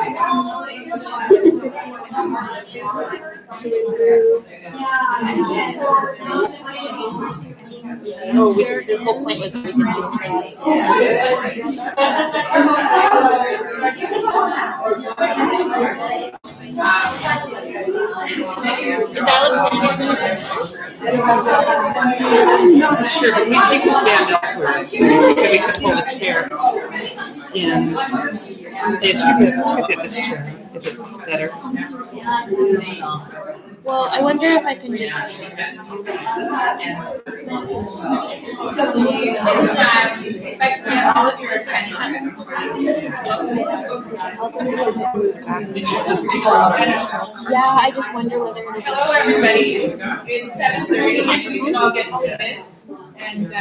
Oh, the whole point was we could just turn this. Does that look Not sure, but she can stand up for it. Maybe we can pull the chair in. If you get this chair, if it's better. Well, I wonder if I can just. Yeah, I just wonder whether it'll be. Hello, everybody. It's 7:30. You can all get seated. And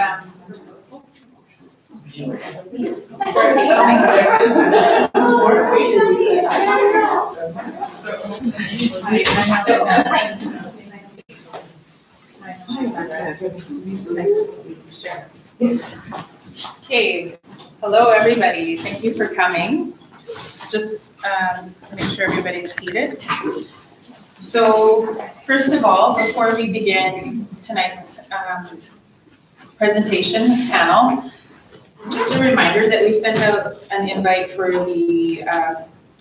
okay. Hello, everybody. Thank you for coming. Just make sure everybody's seated. So, first of all, before we begin tonight's presentation panel, just a reminder that we've sent out an invite for the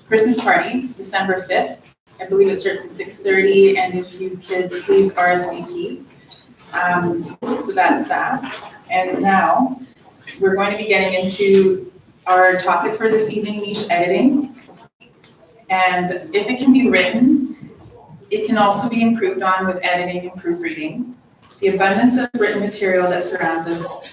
Christmas party, December 5th. I believe it starts at 6:30, and if you could please RSVP. So that's that. And now, we're going to be getting into our topic for this evening, niche editing. And if it can be written, it can also be improved on with editing and proofreading. The abundance of written material that surrounds us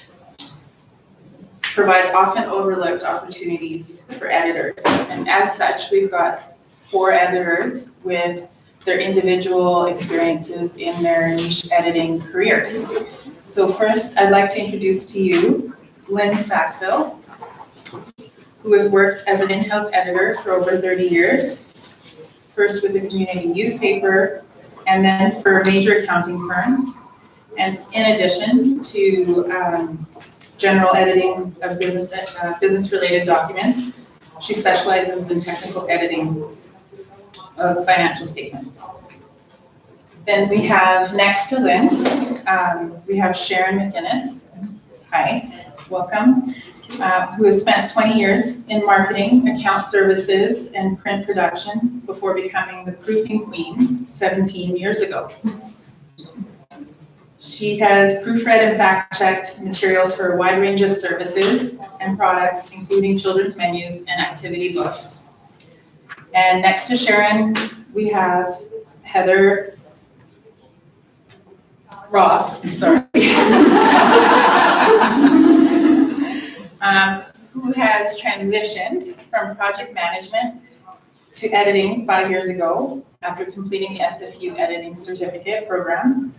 provides often overlooked opportunities for editors. And as such, we've got 4 editors with their individual experiences in their niche editing careers. So first, I'd like to introduce to you Lynn Sackville, who has worked as an in-house editor for over 30 years, first with the community newspaper, and then for a major accounting firm. And in addition to general editing of business-related documents, she specializes in technical editing of financial statements. Then we have, next to Lynn, we have Sharon McGinnis. Hi, welcome. Who has spent 20 years in marketing, account services, and print production before becoming the proofing queen 17 years ago. She has proofread and fact-checked materials for a wide range of services and products, including children's menus and activity books. And next to Sharon, we have Heather Ross, sorry. Who has transitioned from project management to editing 5 years ago after completing the SFU editing certificate program.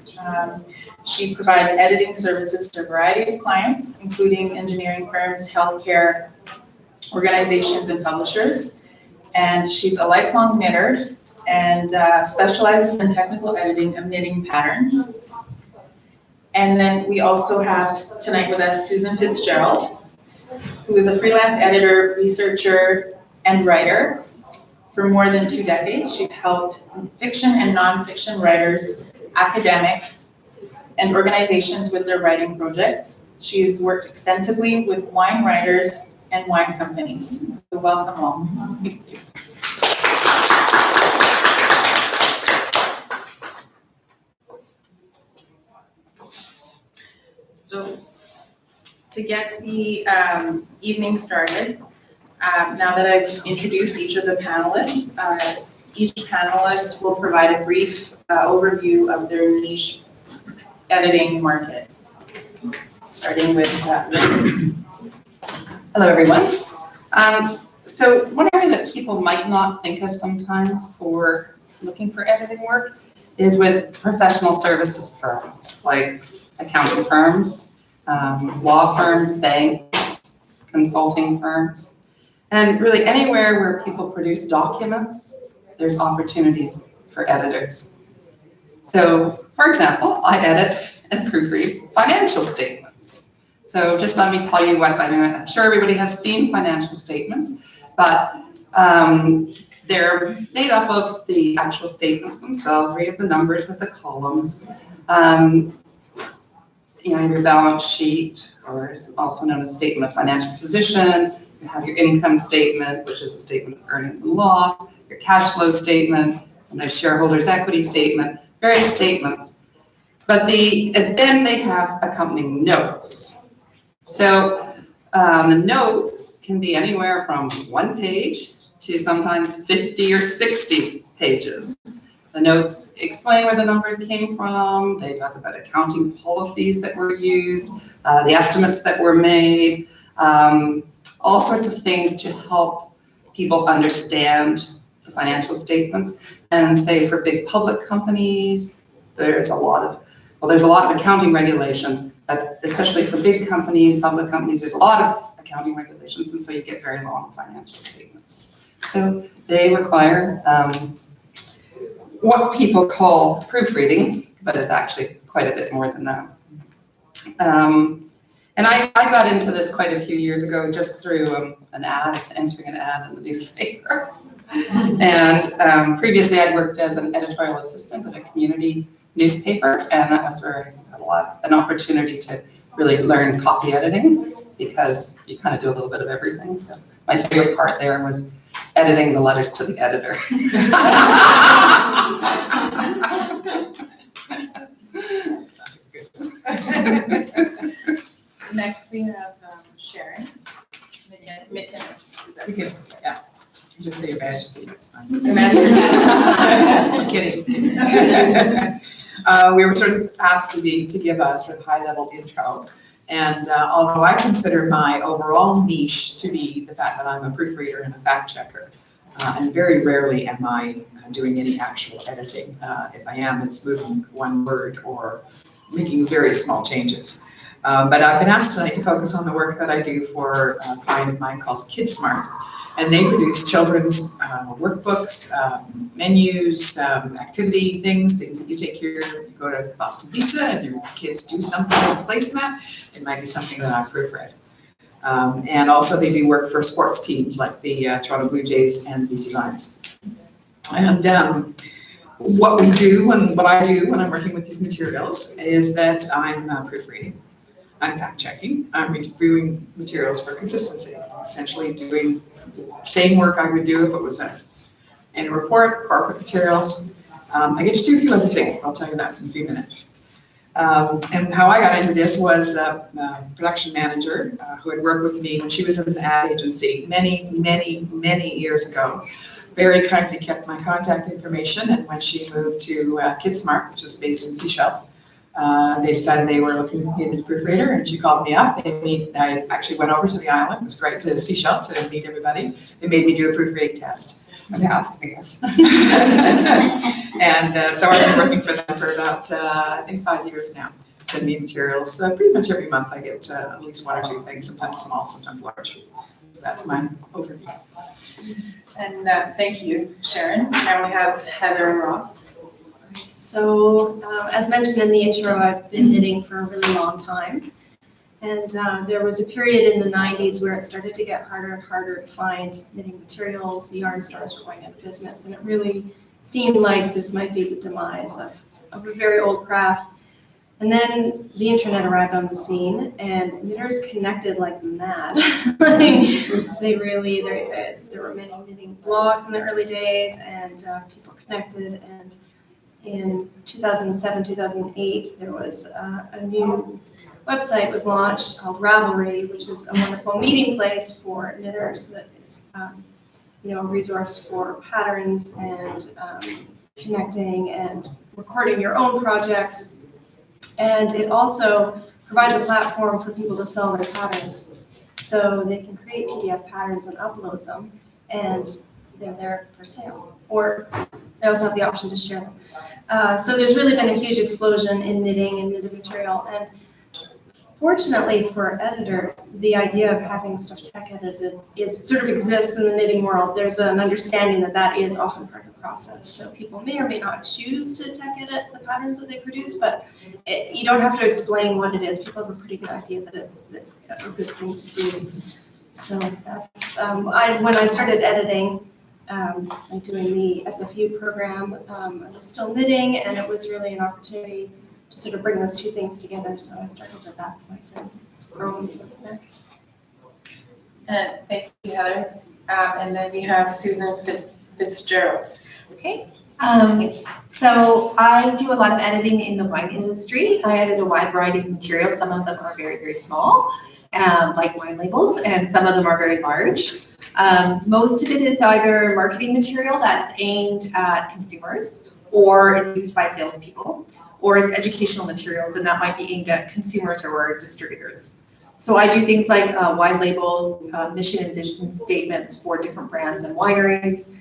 She provides editing services to a variety of clients, including engineering firms, healthcare organizations, and publishers. And she's a lifelong knitter and specializes in technical editing of knitting patterns. And then we also have tonight with us Susan Fitzgerald, who is a freelance editor, researcher, and writer. For more than 2 decades, she's helped fiction and nonfiction writers, academics, and organizations with their writing projects. She's worked extensively with wine writers and wine companies. So welcome all. Thank you. So to get the evening started, now that I've introduced each of the panelists, each panelist will provide a brief overview of their niche editing market. Starting with Hello, everyone. So one area that people might not think of sometimes for looking for editing work is with professional services firms, like accounting firms, law firms, banks, consulting firms. And really anywhere where people produce documents, there's opportunities for editors. So, for example, I edit and proofread financial statements. So just let me tell you what, I mean, I'm sure everybody has seen financial statements, but they're made up of the actual statements themselves, where you have the numbers with the columns. You know, your balance sheet, or is also known as statement of financial position. You have your income statement, which is a statement of earnings and loss, your cash flow statement, sometimes shareholders' equity statement, various statements. But then they have accompanying notes. So the notes can be anywhere from 1 page to sometimes 50 or 60 pages. The notes explain where the numbers came from. They talk about accounting policies that were used, the estimates that were made, all sorts of things to help people understand the financial statements. And say for big public companies, there's a lot of accounting regulations, but especially for big companies, public companies, there's a lot of accounting regulations, and so you get very long financial statements. So they require what people call proofreading, but it's actually quite a bit more than that. And I got into this quite a few years ago just through answering an ad in the newspaper. And previously I'd worked as an editorial assistant at a community newspaper, and that was where I had an opportunity to really learn copy editing, because you kind of do a little bit of everything. So my favorite part there was editing the letters to the editor. Next we have Sharon Mittens. Mittens, yeah. You just say your majesty, it's fine. Your Majesty. I'm kidding. We were sort of asked to give a sort of high-level intro. And although I consider my overall niche to be the fact that I'm a proofreader and a fact checker, and very rarely am I doing any actual editing. If I am, it's moving one word or making very small changes. But I've been asked tonight to focus on the work that I do for a client of mine called KidSmart. And they produce children's workbooks, menus, activity things that you take you go to Boston Pizza and your kids do something with a placemat. It might be something that I've proofread. And also they do work for sports teams like the Toronto Blue Jays and BC Lions. And what we do and what I do when I'm working with these materials is that I'm proofreading, I'm fact checking, I'm reviewing materials for consistency, essentially doing same work I would do if it was in a report, corporate materials. I get to do a few other things, I'll tell you that in a few minutes. And how I got into this was a production manager who had worked with me when she was in an ad agency many years ago. Very kindly kept my contact information, and when she moved to KidSmart, which is based in Sechelt, they decided they were looking for a proofreader, and she called me up. I actually went over to the island. It was great to Sechelt to meet everybody. They made me do a proofreading test. I passed, I guess. And so I've been working for them for about, I think 5 years now. Send me materials. Pretty much every month I get at least one or two things, sometimes small, sometimes large. That's my overview. And thank you, Sharon. Now we have Heather Ross. So as mentioned in the intro, I've been knitting for a really long time. And there was a period in the 90s where it started to get harder and harder to find knitting materials. The yarn stores were going out of business, and it really seemed like this might be the demise of a very old craft. And then the internet arrived on the scene, and knitters connected like mad. There were many knitting blogs in the early days, and people connected. And in 2007, 2008, there was a new website was launched called Ravelry, which is a wonderful meeting place for knitters. That is, a resource for patterns and connecting and recording your own projects. And it also provides a platform for people to sell their patterns. So they can create PDF patterns and upload them, and they're there for sale. Or they also have the option to share them. So there's really been a huge explosion in knitting and knitted material. And fortunately for editors, the idea of having stuff tech edited sort of exists in the knitting world. There's an understanding that that is often part of the process. So people may or may not choose to tech edit the patterns that they produce, but you don't have to explain what it is. People have a pretty good idea that it's a good thing to do. So that's, when I started editing, like doing the SFU program, I was still knitting, and it was really an opportunity to sort of bring those two things together. So I started at that point, and it's grown since then. Thank you, Heather. And then we have Susan Fitzgerald. Okay. So I do a lot of editing in the wine industry. I edit a wide variety of materials. Some of them are very, very small, like wine labels, and some of them are very large. Most of it is either marketing material that's aimed at consumers, or is used by salespeople, or it's educational materials, and that might be aimed at consumers or distributors. So I do things like wine labels, mission and vision statements for different brands and wineries,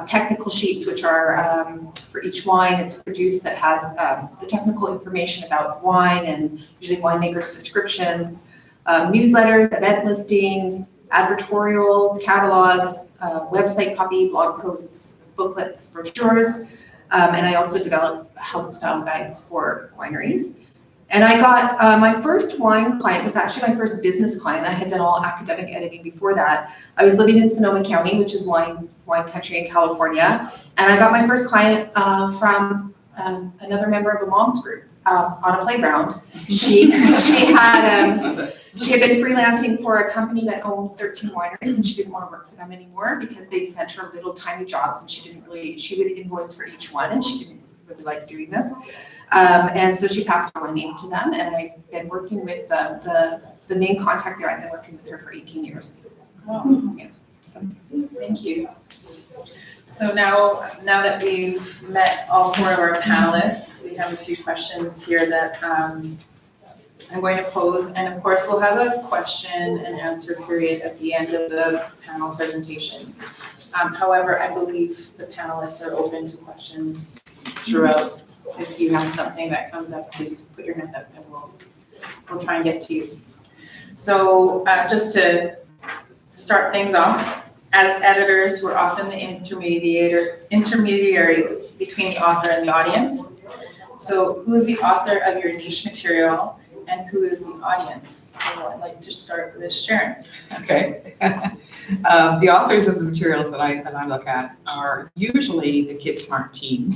technical sheets, which are for each wine it's produced that has the technical information about wine and usually winemakers' descriptions, newsletters, event listings, advertorials, catalogs, website copy, blog posts, booklets, brochures, and I also develop house style guides for wineries. And I got, my first wine client was actually my first business client. I had done all academic editing before that. I was living in Sonoma County, which is wine country in California. And I got my first client from another member of a mom's group on a playground. She had been freelancing for a company that owned 13 wineries, and she didn't want to work for them anymore because they sent her little tiny jobs, and she would invoice for each one, and she didn't really like doing this. And so she passed on my name to them, and I've been working with the main contact there. I've been working with her for 18 years. Wow. Yeah, so. Thank you. So now that we've met all four of our panelists, we have a few questions here that I'm going to pose, and of course we'll have a question and answer period at the end of the panel presentation. However, I believe the panelists are open to questions throughout. If you have something that comes up, please put your hand up and we'll try and get to you. So just to start things off, as editors, we're often the intermediary between the author and the audience. So who is the author of your niche material and who is the audience? So I'd like to start with Sharon. Okay. The authors of the materials that I look at are usually the KidSmart team,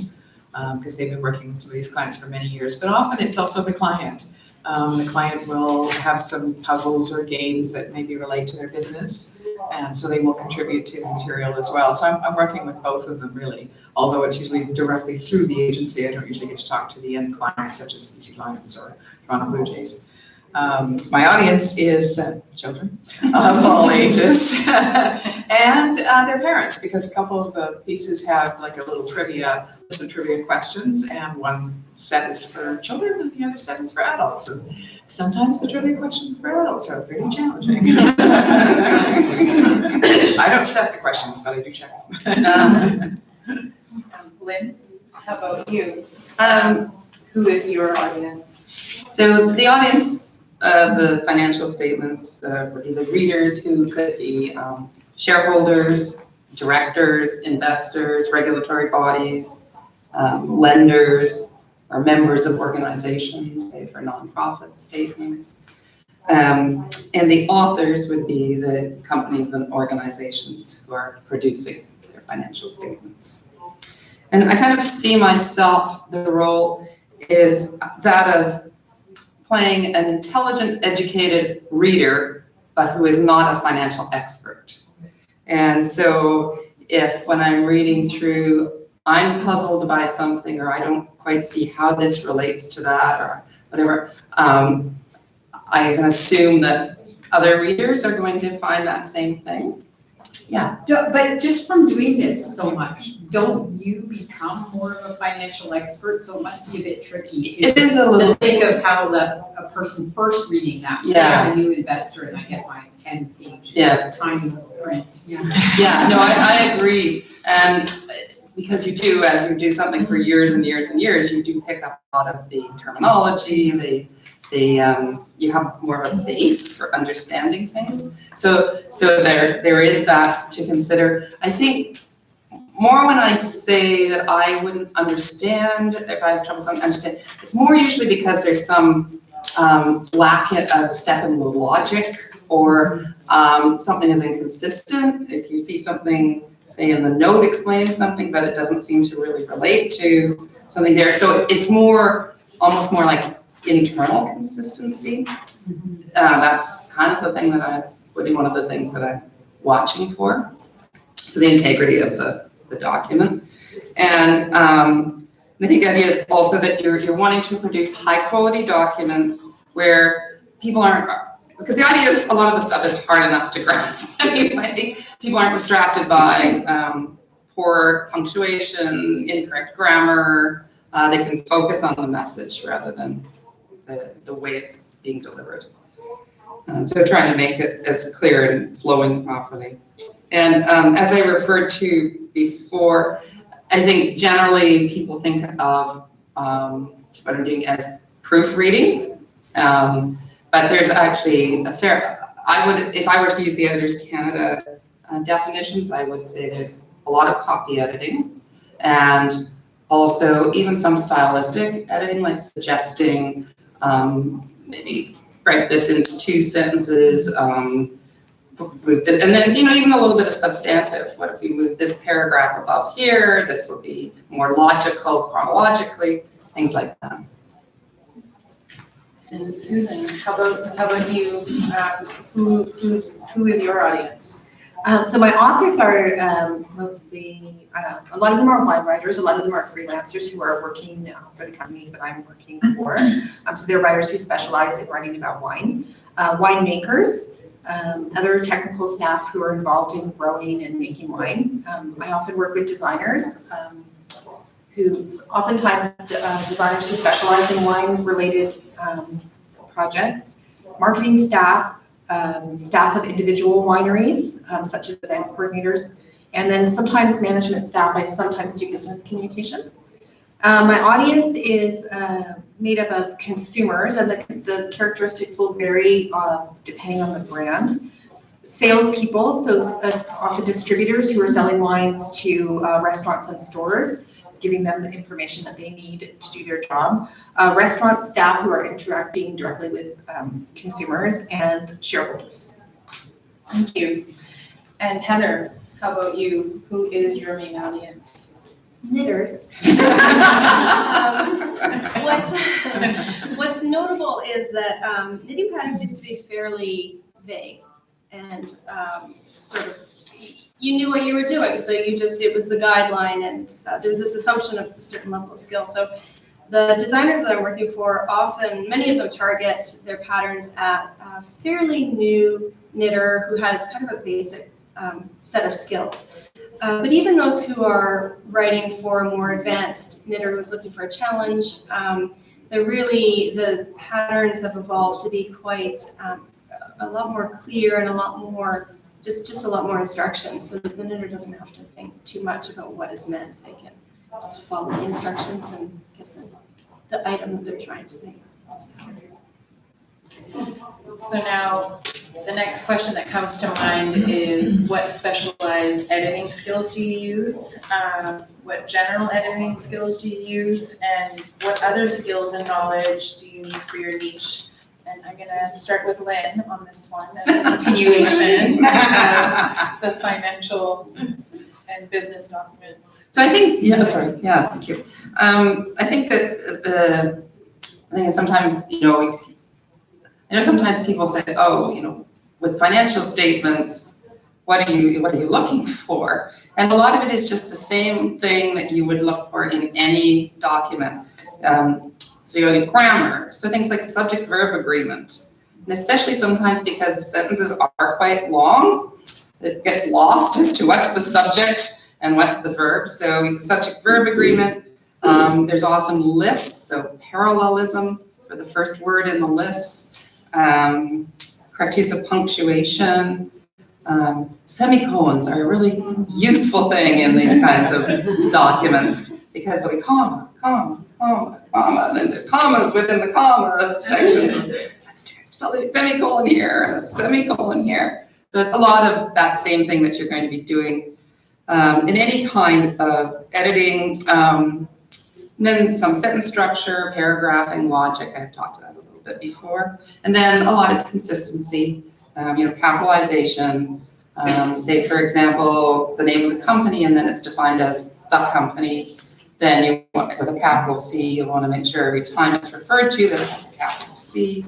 because they've been working with some of these clients for many years, but often it's also the client. The client will have some puzzles or games that maybe relate to their business, and so they will contribute to the material as well. So I'm working with both of them really, although it's usually directly through the agency. I don't usually get to talk to the end client, such as BC Lions or Toronto Blue Jays. My audience is children of all ages and their parents, because a couple of the pieces have like a little list of trivia questions, and one set is for children and the other set is for adults. And sometimes the trivia questions for adults are pretty challenging. I don't set the questions, but I do check them. Lynn, how about you? Who is your audience? So the audience of the financial statements would be the readers, who could be shareholders, directors, investors, regulatory bodies, lenders, or members of organizations, say for nonprofit statements. And the authors would be the companies and organizations who are producing their financial statements. And I kind of see myself, the role is that of playing an intelligent, educated reader, but who is not a financial expert. And so if when I'm reading through, I'm puzzled by something, or I don't quite see how this relates to that, or whatever, I can assume that other readers are going to find that same thing. Yeah. But just from doing this so much, don't you become more of a financial expert? So it must be a bit tricky It is a to little, think of how a person first reading that. Say Yeah. I'm a new investor and I get my 10 pages, Yes. tiny little print. yeah, no, I agree. And because you do, as you do something for years and years and years, you do pick up a lot of the terminology, you have more of a base for understanding things. So there is that to consider. I think more when I say that I wouldn't understand, if I have trouble understanding, it's more usually because there's some lack of step in the logic, or something is inconsistent, if you see something, say in the note explaining something, but it doesn't seem to really relate to something there. So it's more, almost more like internal consistency. That's kind of the thing that would be one of the things that I'm watching for. So the integrity of the document. And I think the idea is also that you're wanting to produce high quality documents where people aren't, because the idea is a lot of the stuff is hard enough to grasp anyway. People aren't distracted by poor punctuation, incorrect grammar. They can focus on the message rather than the way it's being delivered. So trying to make it as clear and flowing properly. And as I referred to before, I think generally people think of what I'm doing as proofreading, but there's actually a fair, if I were to use the Editors Canada definitions, I would say there's a lot of copy editing and also even some stylistic editing, like suggesting maybe write this into 2 sentences, and then, even a little bit of substantive. What if we move this paragraph above here? This would be more logical, chronologically, things like that. And Susan, how about you? Who is your audience? So my authors are mostly, a lot of them are wine writers, a lot of them are freelancers who are working for the companies that I'm working for. So they're writers who specialize in writing about wine, winemakers, other technical staff who are involved in growing and making wine. I often work with designers, who's oftentimes designers who specialize in wine-related projects, marketing staff, staff of individual wineries, such as event coordinators, and then sometimes management staff. I sometimes do business communications. My audience is made up of consumers, and the characteristics will vary depending on the brand. Salespeople, so often distributors who are selling wines to restaurants and stores, giving them the information that they need to do their job. Restaurant staff who are interacting directly with consumers, and shareholders. Thank you. And Heather, how about you? Who is your main audience? Knitters. What's notable is that knitting patterns used to be fairly vague and sort of, you knew what you were doing, so it was the guideline, and there was this assumption of a certain level of skill. So the designers that I'm working for, often, many of them target their patterns at a fairly new knitter who has kind of a basic set of skills. But even those who are writing for a more advanced knitter who's looking for a challenge, the patterns have evolved to be quite a lot more clear and a lot more, just a lot more instructions, so that the knitter doesn't have to think too much about what is meant. They can just follow the instructions and get the item that they're trying to make. So now, the next question that comes to mind is, what specialized editing skills do you use? What general editing skills do you use? And what other skills and knowledge do you need for your niche? And I'm gonna start with Lynn on this one, and a continuation of the financial and business documents. So I think, thank you. I think that the thing is sometimes, I know sometimes people say, oh, with financial statements, what are you looking for? And a lot of it is just the same thing that you would look for in any document. So you have grammar, so things like subject-verb agreement, and especially sometimes because the sentences are quite long, it gets lost as to what's the subject and what's the verb. So subject-verb agreement, there's often lists, so parallelism for the first word in the list. Correct use of punctuation. Semicolons are a really useful thing in these kinds of documents because there'll be comma, comma, comma, comma, and then there's commas within the comma sections. So there's a semicolon here and a semicolon here. So it's a lot of that same thing that you're going to be doing in any kind of editing. And then some sentence structure, paragraphing, logic. I've talked to that a little bit before. And then a lot is consistency. capitalization, say, for example, the name of the company, and then it's defined as the company. Then you want, with a capital C, you want to make sure every time it's referred to that it has a capital C.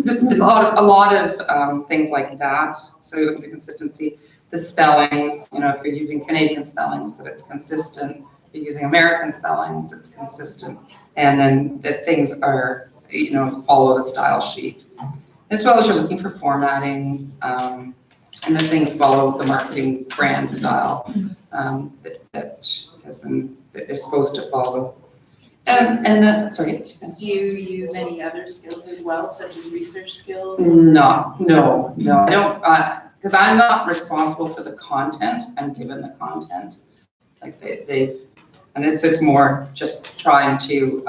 Just a lot of things like that. So you look at the consistency, the spellings, if you're using Canadian spellings, that it's consistent. If you're using American spellings, it's consistent. And then that things are, follow the style sheet. As well as you're looking for formatting, and then things follow the marketing brand style that they're supposed to follow. Sorry. Do you use any other skills as well, such as research skills? No, I don't, because I'm not responsible for the content. I'm given the content. Like and it's more just trying to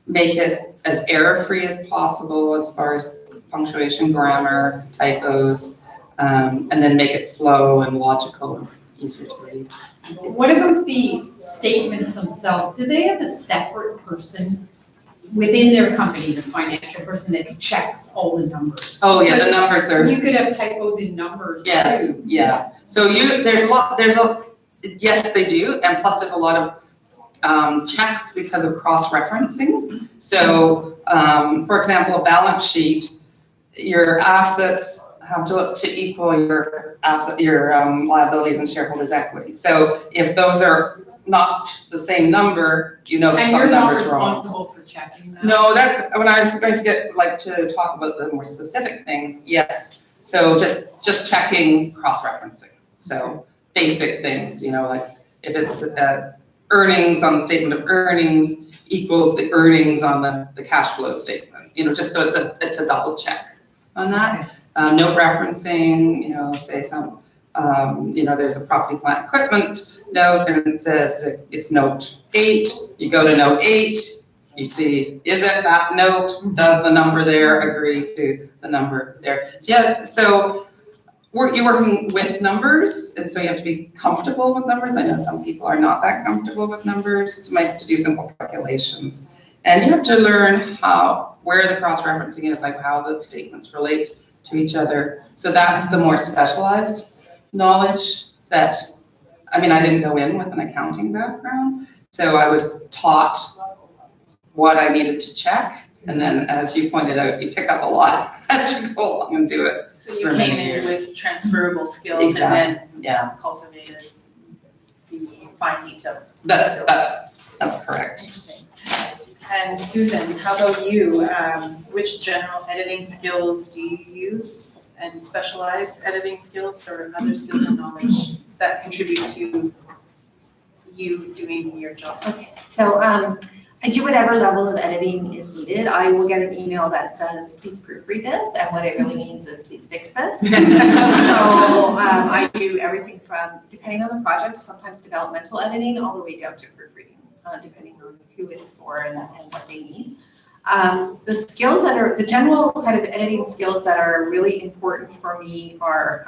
make it as error-free as possible as far as punctuation, grammar, typos, and then make it flow and logical and easier to read. What about the statements themselves? Do they have a separate person within their company, the financial person that checks all the numbers? Oh yeah, the numbers are. You could have typos in numbers Yes, too. yeah. So yes, they do, and plus there's a lot of checks because of cross-referencing. So, for example, a balance sheet, your assets have to equal your liabilities and shareholders' equity. So if those are not the same number, that And some you're not numbers wrong. responsible for checking that? No, when I was going to to talk about the more specific things, yes. So just checking cross-referencing. So basic things, like if it's earnings on the statement of earnings equals the earnings on the cash flow statement, just so it's a double check on that. Note referencing, say some, there's a property, plant, equipment note, and it says it's note 8. You go to note 8, you see, is it that note? Does the number there agree to the number there? So you're working with numbers, and so you have to be comfortable with numbers. I know some people are not that comfortable with numbers. You might have to do simple calculations. And you have to learn where the cross-referencing is, like how the statements relate to each other. So that's the more specialized knowledge that, I didn't go in with an accounting background, so I was taught what I needed to check, and then as you pointed out, you pick up a lot as you go along and do it. So you for came many in years. with transferable skills Exactly. and then Yeah. cultivated the fine detail. That's correct. Interesting. And Susan, how about you? Which general editing skills do you use, and specialized editing skills or other skills and knowledge that contribute to you doing your job? Okay, so I do whatever level of editing is needed. I will get an email that says, please proofread this, and what it really means is please fix this. So I do everything from, depending on the project, sometimes developmental editing, all the way down to proofreading, depending on who it's for and what they need. The skills the general kind of editing skills that are really important for me are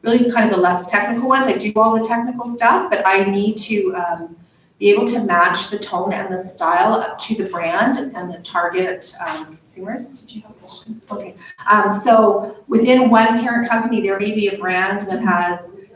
really kind of the less technical ones. I do all the technical stuff, but I need to be able to match the tone and the style up to the brand and the target consumers. Did you have a question? Okay. So within one parent company, there may be a brand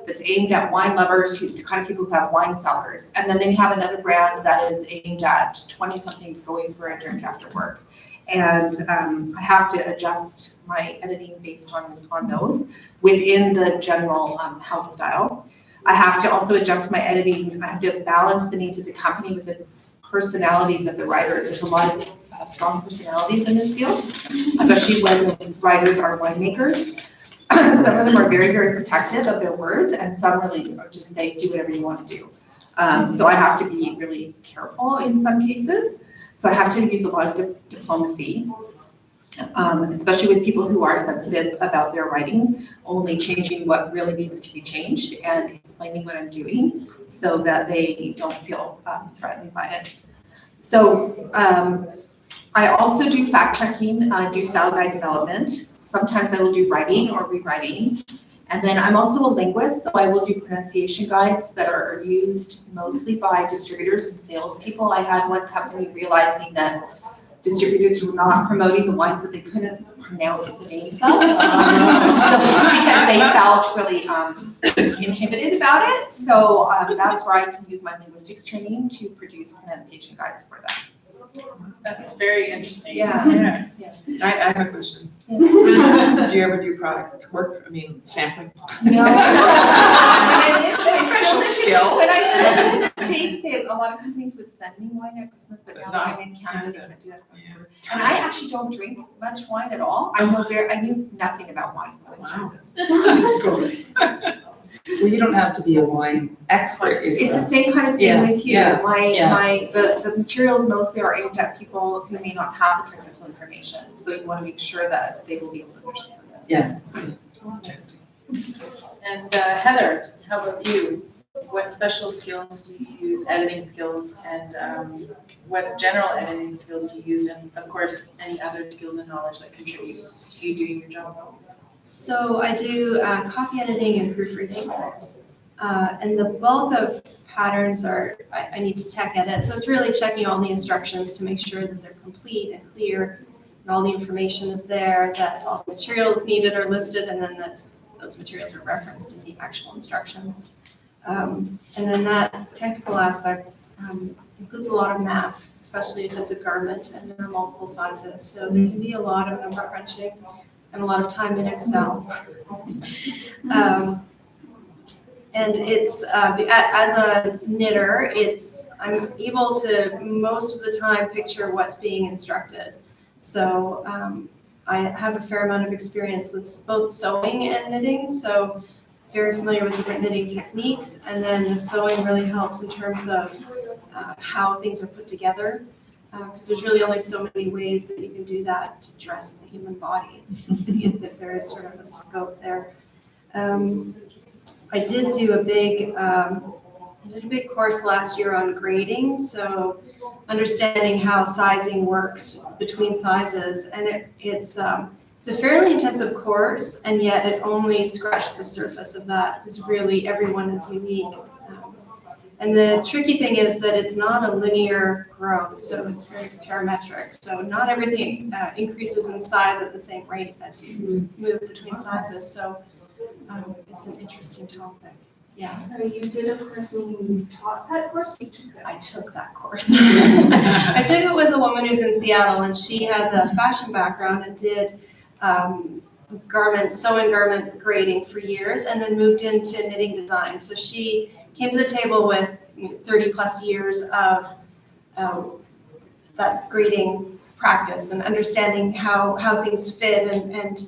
that's aimed at wine lovers, the kind of people who have wine cellars. And then they have another brand that is aimed at 20-somethings going for a drink after work. And I have to adjust my editing based on those within the general house style. I have to also adjust my editing. I have to balance the needs of the company with the personalities of the writers. There's a lot of strong personalities in this field, especially when the writers are winemakers. Some of them are very, very protective of their words, and some really just say, do whatever you want to do. So I have to be really careful in some cases. So I have to use a lot of diplomacy, especially with people who are sensitive about their writing, only changing what really needs to be changed and explaining what I'm doing so that they don't feel threatened by it. So I also do fact checking, do style guide development. Sometimes I will do writing or rewriting. And then I'm also a linguist, so I will do pronunciation guides that are used mostly by distributors and salespeople. I had one company realizing that distributors were not promoting the wines that they couldn't pronounce the names of. Because they felt really inhibited about it. So that's where I can use my linguistics training to produce pronunciation guides for them. That's very interesting. Yeah. I have a question. Do you ever do product work? I mean, sampling? No. Special skill. When I lived in the States, a lot of companies would send me wine at Christmas, but now that I'm in Canada, they can't do that. And I actually don't drink much wine at all. I knew nothing about wine. Wow. That's cool. So you don't have to be a wine expert. It's the same kind of thing Yeah, with you. yeah, The materials mostly are aimed at people who may not have the technical information. So you want to make sure that they will be able to understand it. Yeah. And Heather, how about you? What special skills do you use, editing skills, and what general editing skills do you use, and of course, any other skills and knowledge that contribute to you doing your job? So I do copy editing and proofreading. And the bulk of patterns I need to tech edit. So it's really checking all the instructions to make sure that they're complete and clear, and all the information is there, that all the materials needed are listed, and then that those materials are referenced in the actual instructions. And then that technical aspect includes a lot of math, especially if it's a garment and there are multiple sizes. So there can be a lot of number crunching and a lot of time in Excel. And it's, as a knitter, I'm able to, most of the time, picture what's being instructed. So I have a fair amount of experience with both sewing and knitting, so very familiar with different knitting techniques, and then the sewing really helps in terms of how things are put together, because there's really only so many ways that you can do that to dress the human body. That there is sort of a scope there. I did do a big course last year on grading, so understanding how sizing works between sizes, and it's a fairly intensive course, and yet it only scratched the surface of that, because really everyone is unique. And the tricky thing is that it's not a linear growth, so it's very parametric. So not everything increases in size at the same rate as you move between sizes. So it's an interesting topic. Yeah. So you did a course and you taught that course? You took it? I took that course. I took it with a woman who's in Seattle, and she has a fashion background and did sewing garment grading for years, and then moved into knitting design. So she came to the table with 30 plus years of that grading practice and understanding how things fit. And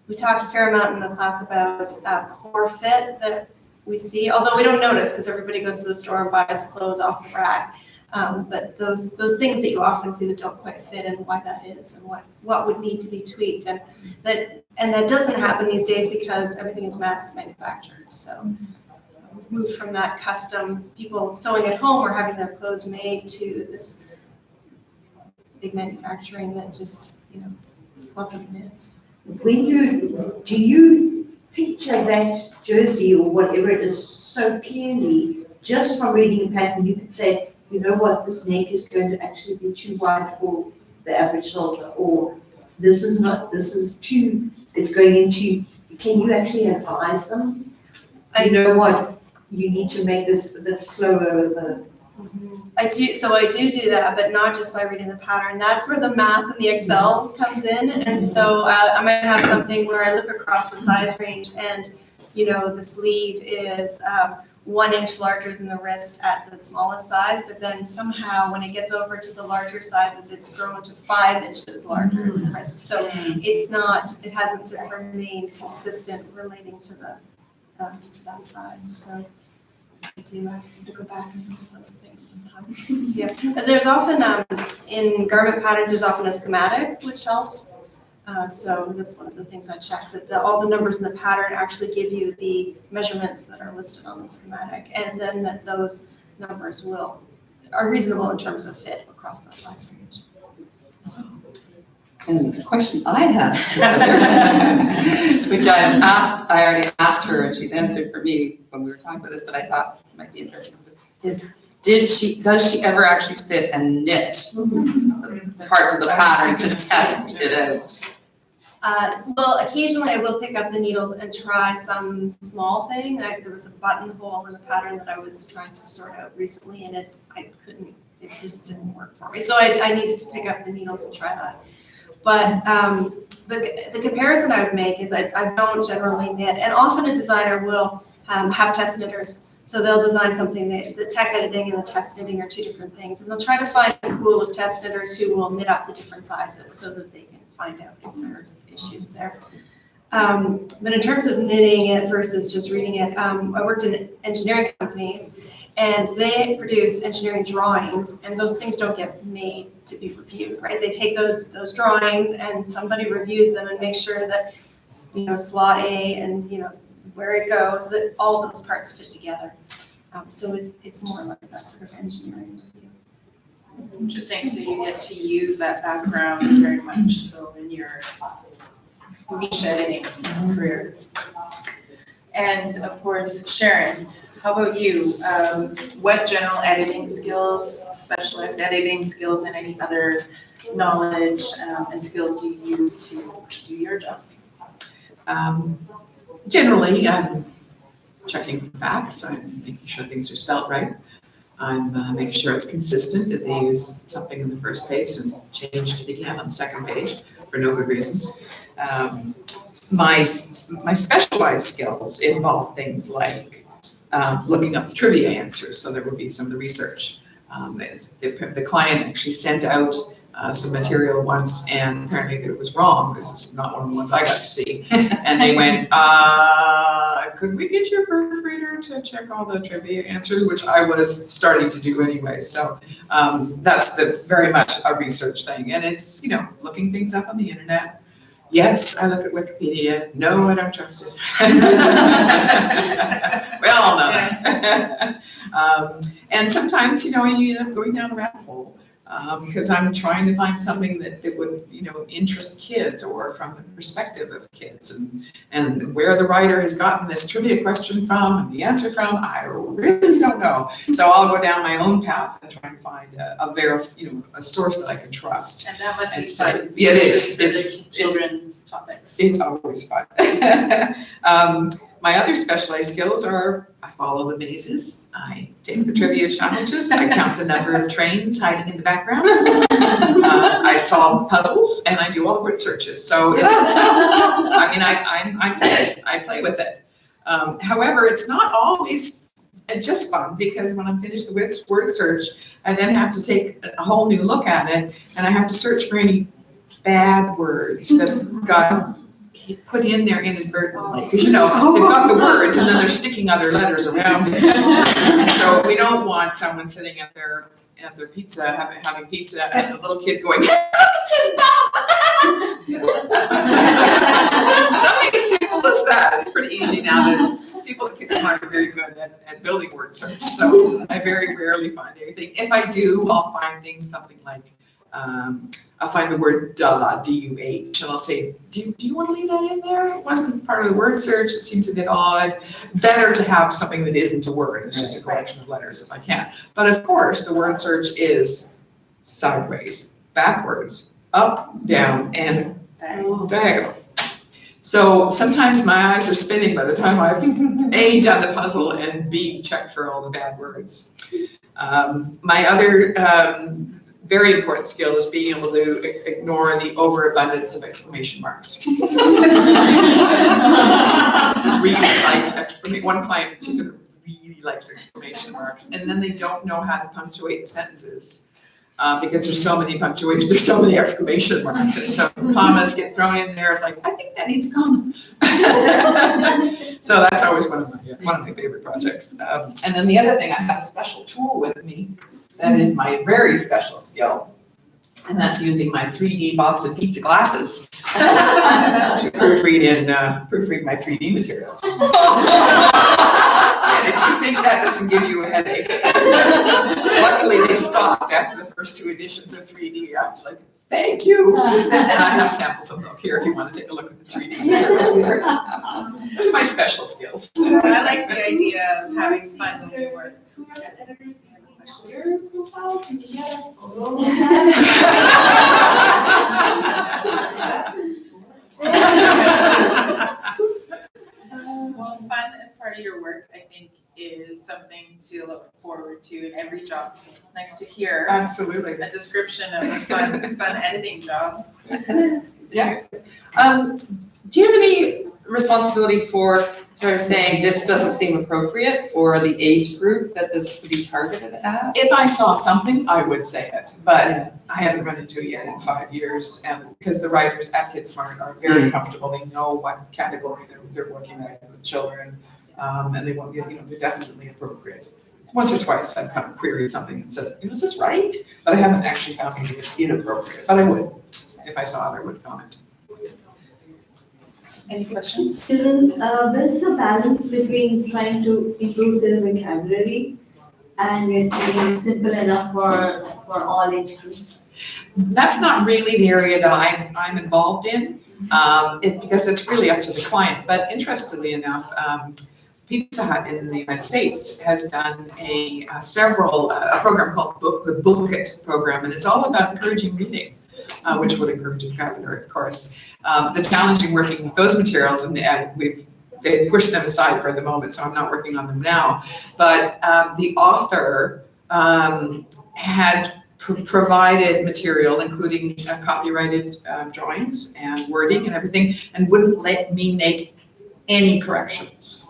we talked a fair amount in the class about poor fit that we see, although we don't notice because everybody goes to the store and buys clothes off the rack. But those things that you often see that don't quite fit, and why that is, and what would need to be tweaked, and that doesn't happen these days because everything is mass manufactured. So we've moved from that custom people sewing at home or having their clothes made to this big manufacturing that just, it's lots of knits. Do you picture that jersey or whatever it is so clearly, just from reading a pattern, you could say, you know what, this neck is going to actually be too wide for the average soldier, or this is too, it's going into, can you actually advise them? You know what, you need to make this a bit slower. I do that, but not just by reading the pattern. That's where the math and the Excel comes in. And so I might have something where I look across the size range, and the sleeve is 1 inch larger than the wrist at the smallest size, but then somehow when it gets over to the larger sizes, it's grown to 5 inches larger than the wrist. So it hasn't sort of remained consistent relating to that size. So I do ask them to go back and look at those things sometimes. Yeah, there's often, in garment patterns, there's often a schematic, which helps. So that's one of the things I check, that all the numbers in the pattern actually give you the measurements that are listed on the schematic, and then that those numbers are reasonable in terms of fit across that size range. And the question I have, which I already asked her, and she's answered for me when we were talking about this, but I thought it might be interesting, is does she ever actually sit and knit parts of the pattern to test it out? Well, occasionally I will pick up the needles and try some small thing. There was a buttonhole in a pattern that I was trying to sort out recently, and it just didn't work for me. So I needed to pick up the needles and try that. But the comparison I would make is I don't generally knit, and often a designer will have test knitters. So they'll design something, the tech editing and the test knitting are two different things, and they'll try to find a pool of test knitters who will knit up the different sizes so that they can find out if there's issues there. But in terms of knitting it versus just reading it, I worked in engineering companies, and they produce engineering drawings, and those things don't get made to be reviewed, right? They take those drawings and somebody reviews them and makes sure that, slot A and, where it goes, that all of those parts fit together. So it's more like that sort of engineering review. Interesting, so you get to use that background very much so in your niche editing career. And of course, Sharon, how about you? What general editing skills, specialized editing skills, and any other knowledge and skills do you use to do your job? Generally, I'm checking facts, I'm making sure things are spelled right. I'm making sure it's consistent, that they use something in the first page and changed it again on the second page for no good reason. My specialized skills involve things like looking up the trivia answers, so there would be some of the research. The client actually sent out some material once, and apparently it was wrong. This is not one of the ones I got to see. And they went, could we get your proofreader to check all the trivia answers, which I was starting to do anyway. So that's very much a research thing. And it's, looking things up on the internet. Yes, I look at Wikipedia. No, I don't trust it. We all know that. And sometimes, you end up going down a rabbit hole. Because I'm trying to find something that would, interest kids, or from the perspective of kids, and where the writer has gotten this trivia question from and the answer from, I really don't know. So I'll go down my own path and try and find a source that I can trust. And that must be So, fun. yeah, it is. It's children's topics. It's always fun. My other specialized skills are, I follow the mazes, I take the trivia challenges, I count the number of trains hiding in the background, I solve puzzles, and I do all the word searches. So, I play with it. However, it's not always just fun, because when I'm finished the word search, I then have to take a whole new look at it, and I have to search for any bad words that got put in there inadvertently, because they've got the words and then they're sticking other letters around it. And so we don't want someone sitting at their pizza, having pizza, and the little kid going, "Hey, this is Bob!" Something as simple as that. It's pretty easy now that people at Kickstarter are very good at building word search. So I very rarely find anything. If I do, I'll find things something like, I'll find the word duh, D-U-H, and I'll say, do you want to leave that in there? It wasn't part of the word search, it seems a bit odd. Better to have something that isn't a word, it's just a collection of letters if I can. But of course, the word search is sideways, backwards, up, down, and diagonal. So sometimes my eyes are spinning by the time I've A, done the puzzle, and B, checked for all the bad words. My other very important skill is being able to ignore the overabundance of exclamation marks. Really like one client in particular really likes exclamation marks, and then they don't know how to punctuate the sentences because there's so many punctuations, there's so many exclamation marks, and so commas get thrown in there. It's like, I think that needs a comma. So that's always one of my favorite projects. And then the other thing, I have a special tool with me. That is my very special skill, and that's using my 3D Boston Pizza glasses to proofread my 3D materials. And if you think that doesn't give you a headache, luckily they stopped after the first 2 editions of 3D. I was like, thank you. And I have samples of them up here if you want to take a look at the 3D materials there. Those are my special skills. I like the idea of having fun when we work. Who else editors? We have a question. available. Well, fun as part of your work, I think, is something to look forward to in every job. So it's nice to hear Absolutely. a description of a fun editing job. Yeah. Do you have any responsibility for sort of saying this doesn't seem appropriate for the age group that this would be targeted at? If I saw something, I would say it, but I haven't run into it yet in 5 years, and because the writers at KidSmart are very comfortable, they know what category they're working with children, and they won't get, they're definitely appropriate. Once or twice I've kind of queried something and said, is this right? But I haven't actually found anything that's inappropriate, but I would, if I saw it, I would comment. Any questions? Children, where's the balance between trying to improve their vocabulary and it being simple enough for all age groups? That's not really the area that I'm involved in, because it's really up to the client. But interestingly enough, Pizza Hut in the United States has done a program called the Book It program, and it's all about encouraging reading, which would encourage vocabulary, of course. The challenging working with those materials, and they've pushed them aside for the moment, so I'm not working on them now. But the author had provided material, including copyrighted drawings and wording and everything, and wouldn't let me make any corrections.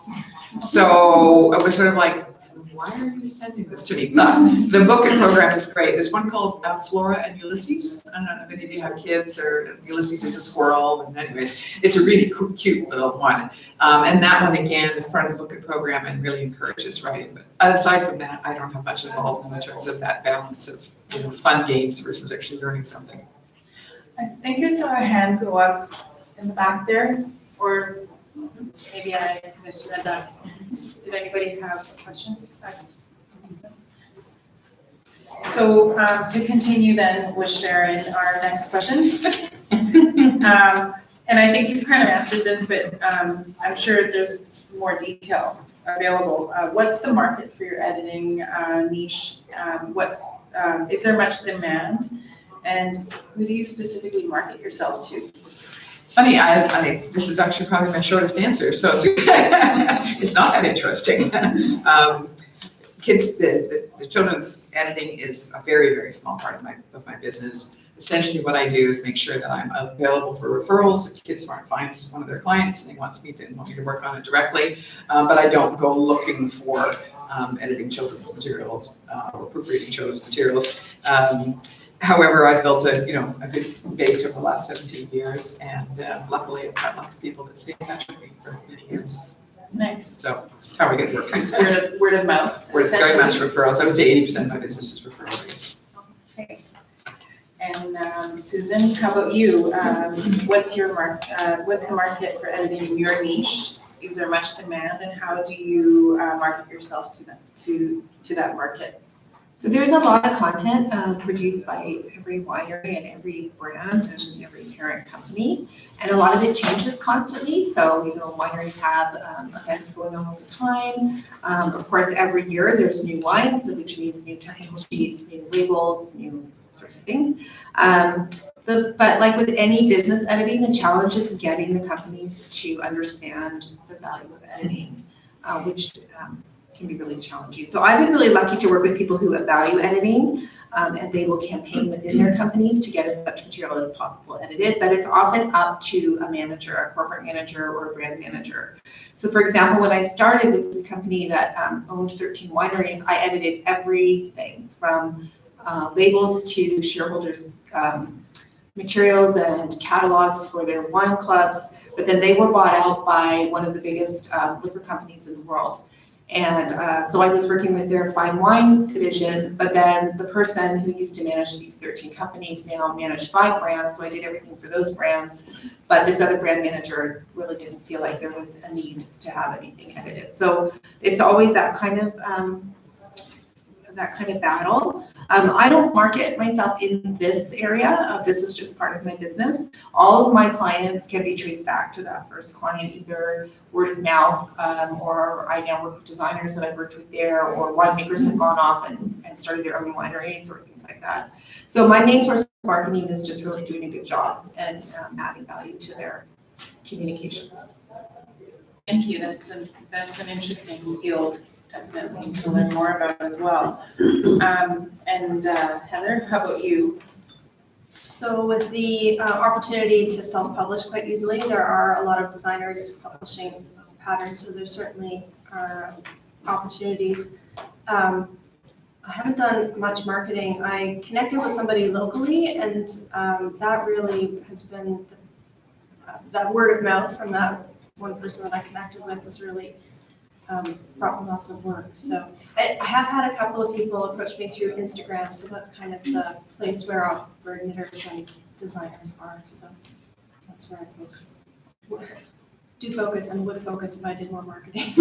So it was sort of like, why are you sending this to me? But the Book It program is great. There's one called Flora and Ulysses. I don't know if any of you have kids, or Ulysses is a squirrel. And anyways, it's a really cute little one. And that one, again, is part of the Book It program and really encourages writing. But aside from that, I don't have much involvement in terms of that balance of fun games versus actually learning something. I think I saw a hand go up in the back there, or maybe I misread that. Did anybody have a question? So to continue then with Sharon, our next question. And I think you've kind of answered this, but I'm sure there's more detail available. What's the market for your editing niche? Is there much demand? And who do you specifically market yourself to? It's funny, this is actually probably my shortest answer, so it's not that interesting. The children's editing is a very, very small part of my business. Essentially what I do is make sure that I'm available for referrals. If KidSmart finds one of their clients and they want me to work on it directly, but I don't go looking for editing children's materials or proofreading children's materials. However, I've built a big base over the last 17 years, and luckily I've got lots of people that stay in touch with me for many years. Nice. So that's how we get working. Word of mouth. We're very much referrals. I would say 80% of my business is referral based. Okay. And Susan, how about you? What's the market for editing in your niche? Is there much demand, and how do you market yourself to that market? So there's a lot of content produced by every winery and every brand and every parent company, and a lot of it changes constantly. So, wineries have events going on all the time. Of course, every year there's new wines, which means new technical sheets, new labels, new sorts of things. But like with any business editing, the challenge is getting the companies to understand the value of editing, which can be really challenging. So I've been really lucky to work with people who value editing, and they will campaign within their companies to get as much material as possible edited, but it's often up to a manager, a corporate manager or a brand manager. So for example, when I started with this company that owned 13 wineries, I edited everything from labels to shareholders' materials and catalogs for their wine clubs, but then they were bought out by one of the biggest liquor companies in the world. And so I was working with their fine wine division, but then the person who used to manage these 13 companies now managed 5 brands, so I did everything for those brands. But this other brand manager really didn't feel like there was a need to have anything edited. So it's always that kind of battle. I don't market myself in this area. This is just part of my business. All of my clients can be traced back to that first client, either word of mouth, or I now work with designers that I've worked with there, or winemakers have gone off and started their own wineries or things like that. So my main source of marketing is just really doing a good job and adding value to their communications. Thank you, that's an interesting field, definitely to learn more about as well. And Heather, how about you? So with the opportunity to self-publish quite easily, there are a lot of designers publishing patterns, so there certainly are opportunities. I haven't done much marketing. I connected with somebody locally, and that really has been, that word of mouth from that one person that I connected with has really brought me lots of work. So I have had a couple of people approach me through Instagram, so that's kind of the place where knitters and designers are. So that's where I do focus and would focus if I did more marketing.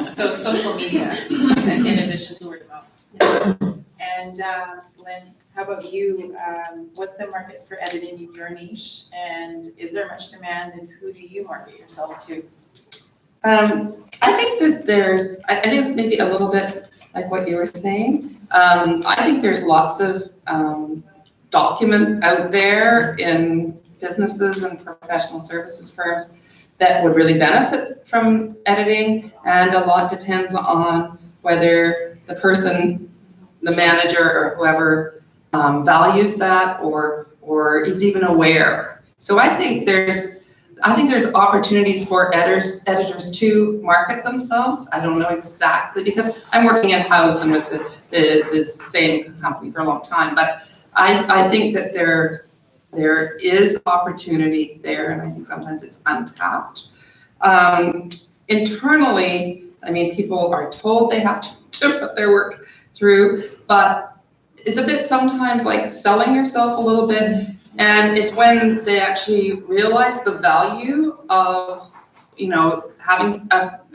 So social media, in addition to word of mouth. And Lynn, how about you? What's the market for editing in your niche? And is there much demand, and who do you market yourself to? I think that I think it's maybe a little bit like what you were saying. I think there's lots of documents out there in businesses and professional services firms that would really benefit from editing, and a lot depends on whether the person, the manager or whoever values that or is even aware. So I think there's opportunities for editors to market themselves. I don't know exactly, because I'm working in-house and with the same company for a long time, but I think that there is opportunity there, and I think sometimes it's untapped. Internally, I mean, people are told they have to put their work through, but it's a bit sometimes like selling yourself a little bit. And it's when they actually realize the value of, having,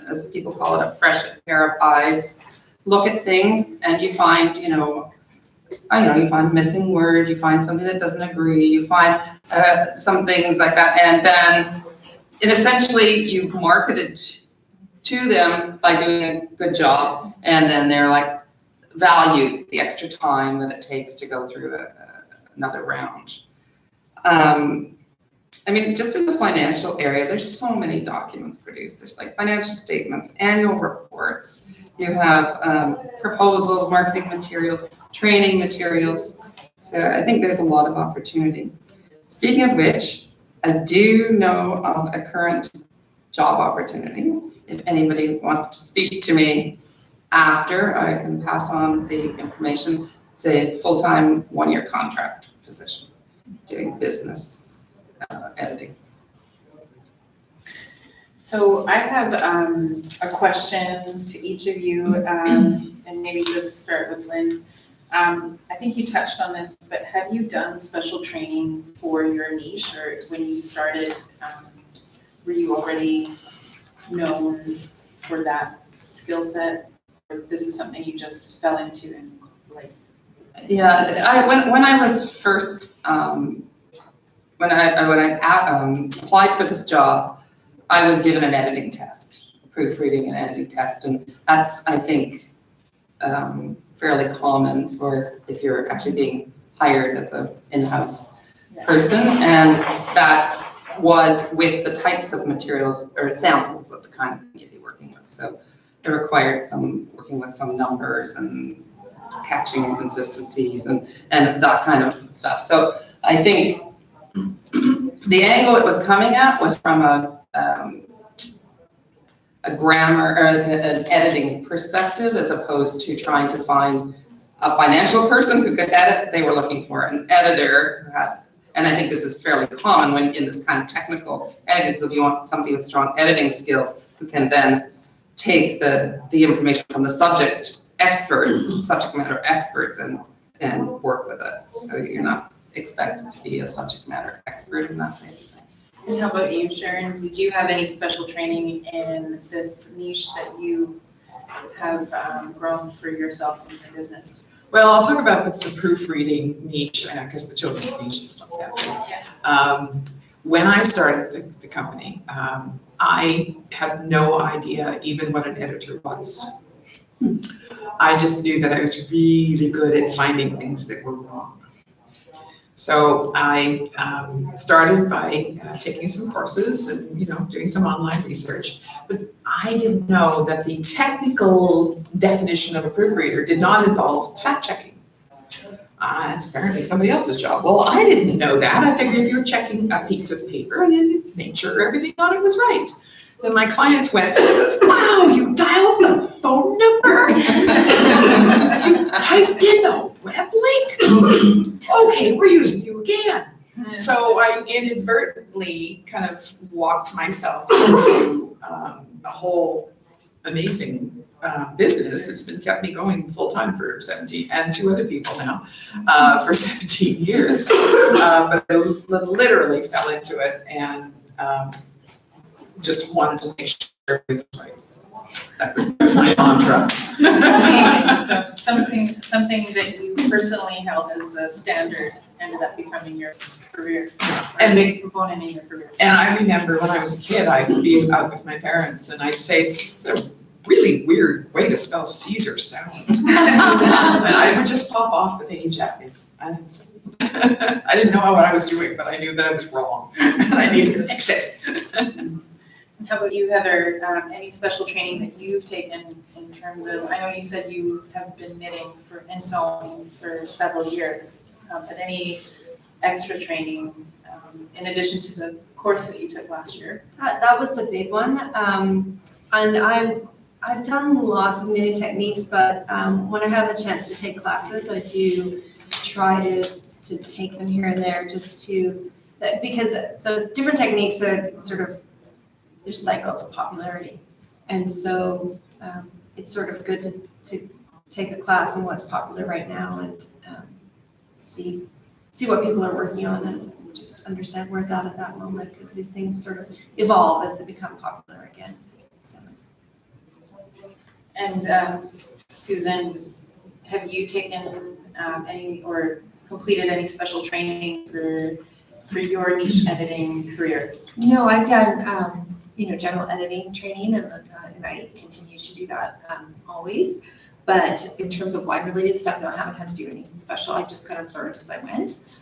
as people call it, a fresh pair of eyes, look at things, and you find, you find missing word, you find something that doesn't agree, you find some things like that, and then essentially you've marketed to them by doing a good job, and then they're like, value the extra time that it takes to go through another round. I mean, just in the financial area, there's so many documents produced. There's like financial statements, annual reports, you have proposals, marketing materials, training materials. So I think there's a lot of opportunity. Speaking of which, I do know of a current job opportunity. If anybody wants to speak to me after, I can pass on the information. It's a full-time 1-year contract position doing business editing. So I have a question to each of you, and maybe just start with Lynn. I think you touched on this, but have you done special training for your niche, or when you started, were you already known for that skill set, or this is something you just fell into and like? Yeah, when I was first when I applied for this job, I was given an editing test, a proofreading and editing test, and that's, I think, fairly common for if you're actually being hired as an in-house person, and that was with the types of materials or samples of the kind of thing you'd be working with. So it required working with some numbers and catching inconsistencies and that kind of stuff. So I think the angle it was coming at was from a grammar or an editing perspective, as opposed to trying to find a financial person who could edit. They were looking for an editor who had, and I think this is fairly common when in this kind of technical editing field, you want somebody with strong editing skills who can then take the information from the subject matter experts and work with it. So you're not expected to be a subject matter expert in that kind of thing. And how about you, Sharon? Did you have any special training in this niche that you have grown for yourself in your business? Well, I'll talk about the proofreading niche, because the children's niche and stuff like that. When I started the company, I had no idea even what an editor was. I just knew that I was really good at finding things that were wrong. So I started by taking some courses and, doing some online research. But I didn't know that the technical definition of a proofreader did not involve fact checking. It's apparently somebody else's job. Well, I didn't know that. I figured you're checking a piece of paper and then make sure everything on it was right. Then my clients went, wow, you dialed the phone number? You typed in the web link? Okay, we're using you again. So I inadvertently kind of walked myself into a whole amazing business that's kept me going full-time for 17, and 2 other people now, for 17 years. But I literally fell into it and just wanted to make sure it was right. That was my mantra. So something that you personally held as a standard ended up becoming your career, and a big component in your career. And I remember when I was a kid, I would be out with my parents and I'd say, it's a really weird way to spell Caesar salad. And I would just pop off the page at me. I didn't know what I was doing, but I knew that I was wrong and I needed to fix it. How about you, Heather? Any special training that you've taken in terms of, I know you said you have been knitting and sewing for several years, but any extra training in addition to the course that you took last year? That was the big one. And I've done lots of knitting techniques, but when I have a chance to take classes, I do try to take them here and there just to, because so different techniques are sort of, there's cycles of popularity. And so it's sort of good to take a class on what's popular right now and see what people are working on and just understand where it's at that moment, because these things sort of evolve as they become popular again. So. And Susan, have you taken any or completed any special training for your niche editing career? No, I've done, general editing training and I continue to do that always. But in terms of wine-related stuff, no, I haven't had to do anything special. I just kind of learned as I went.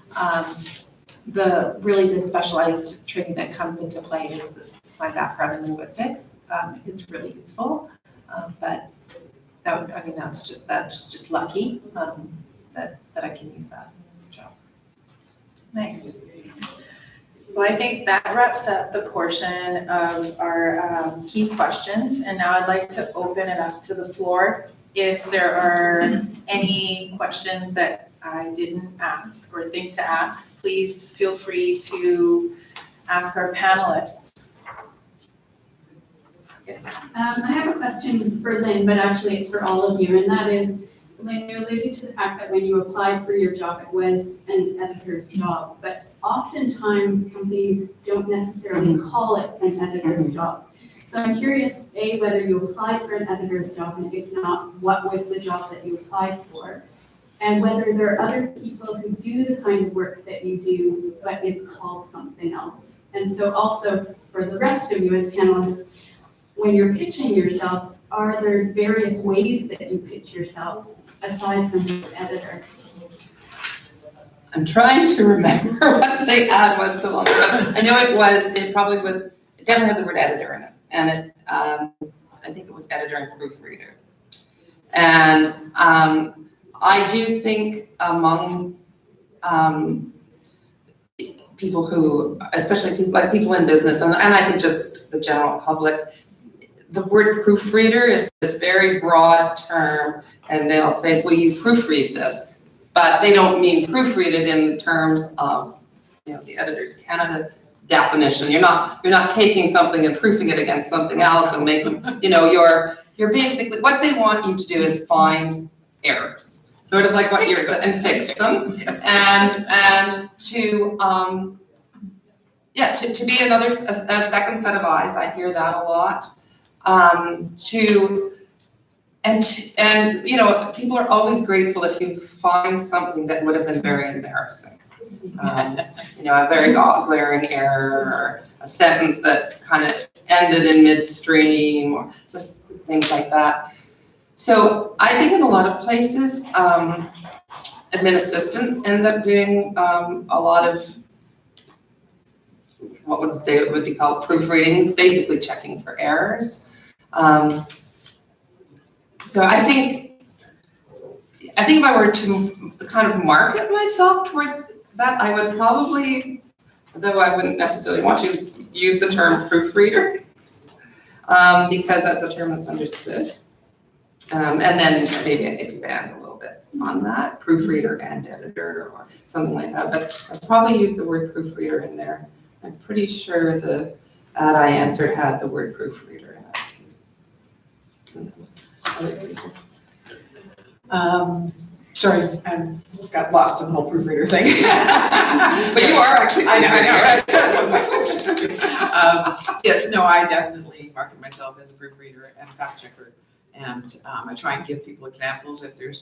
The specialized training that comes into play is my background in linguistics. It's really useful. But that's just lucky that I can use that in this job. Nice. Well, I think that wraps up the portion of our key questions. And now I'd like to open it up to the floor. If there are any questions that I didn't ask or think to ask, please feel free to ask our panelists. Yes. I have a question for Lynn, but actually it's for all of you, and that is, Lynn, you alluded to the fact that when you applied for your job, it was an editor's job, but oftentimes companies don't necessarily call it an editor's job. So I'm curious, A, whether you applied for an editor's job, and if not, what was the job that you applied for? And whether there are other people who do the kind of work that you do, but it's called something else. And so also for the rest of you as panelists, when you're pitching yourselves, are there various ways that you pitch yourselves aside from the editor? I'm trying to remember what the ad was so long ago. I know it definitely had the word editor in it. And it, I think it was editor and proofreader. And I do think among people who, especially people in business, and I think just the general public, the word proofreader is this very broad term, and they'll say, well, you proofread this, but they don't mean proofread it in terms of, the Editors Canada definition. You're not taking something and proofing it against something else and making, you're basically, what they want you to do is find errors, sort of like what you're, and fix them, Yes. and to be a second set of eyes. I hear that a lot. People are always grateful if you find something that would have been very embarrassing. A very glaring error, or a sentence that kind of ended in midstream, or just things like that. So I think in a lot of places, admin assistants end up doing a lot of what would be called proofreading, basically checking for errors. So I think if I were to kind of market myself towards that, I would probably, though I wouldn't necessarily want to use the term proofreader, because that's a term that's understood. And then maybe expand a little bit on that, proofreader and editor or something like that. But I'd probably use the word proofreader in there. I'm pretty sure the ad I answered had the word proofreader in it too. Sorry, I got lost in the whole proofreader thing. But you are actually. I know. Yes, no, I definitely market myself as a proofreader and fact checker. And I try and give people examples if they're,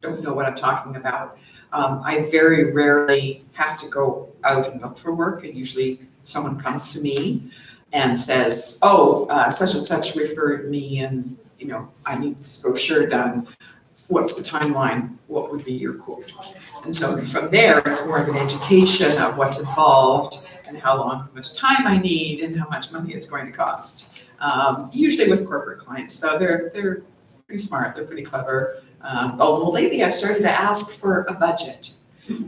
don't know what I'm talking about. I very rarely have to go out and look for work, and usually someone comes to me and says, oh, such and such referred me, and I need this brochure done. What's the timeline? What would be your quote? And so from there, it's more of an education of what's involved and how much time I need and how much money it's going to cost. Usually with corporate clients, though, they're pretty smart, they're pretty clever. Although lately I've started to ask for a budget,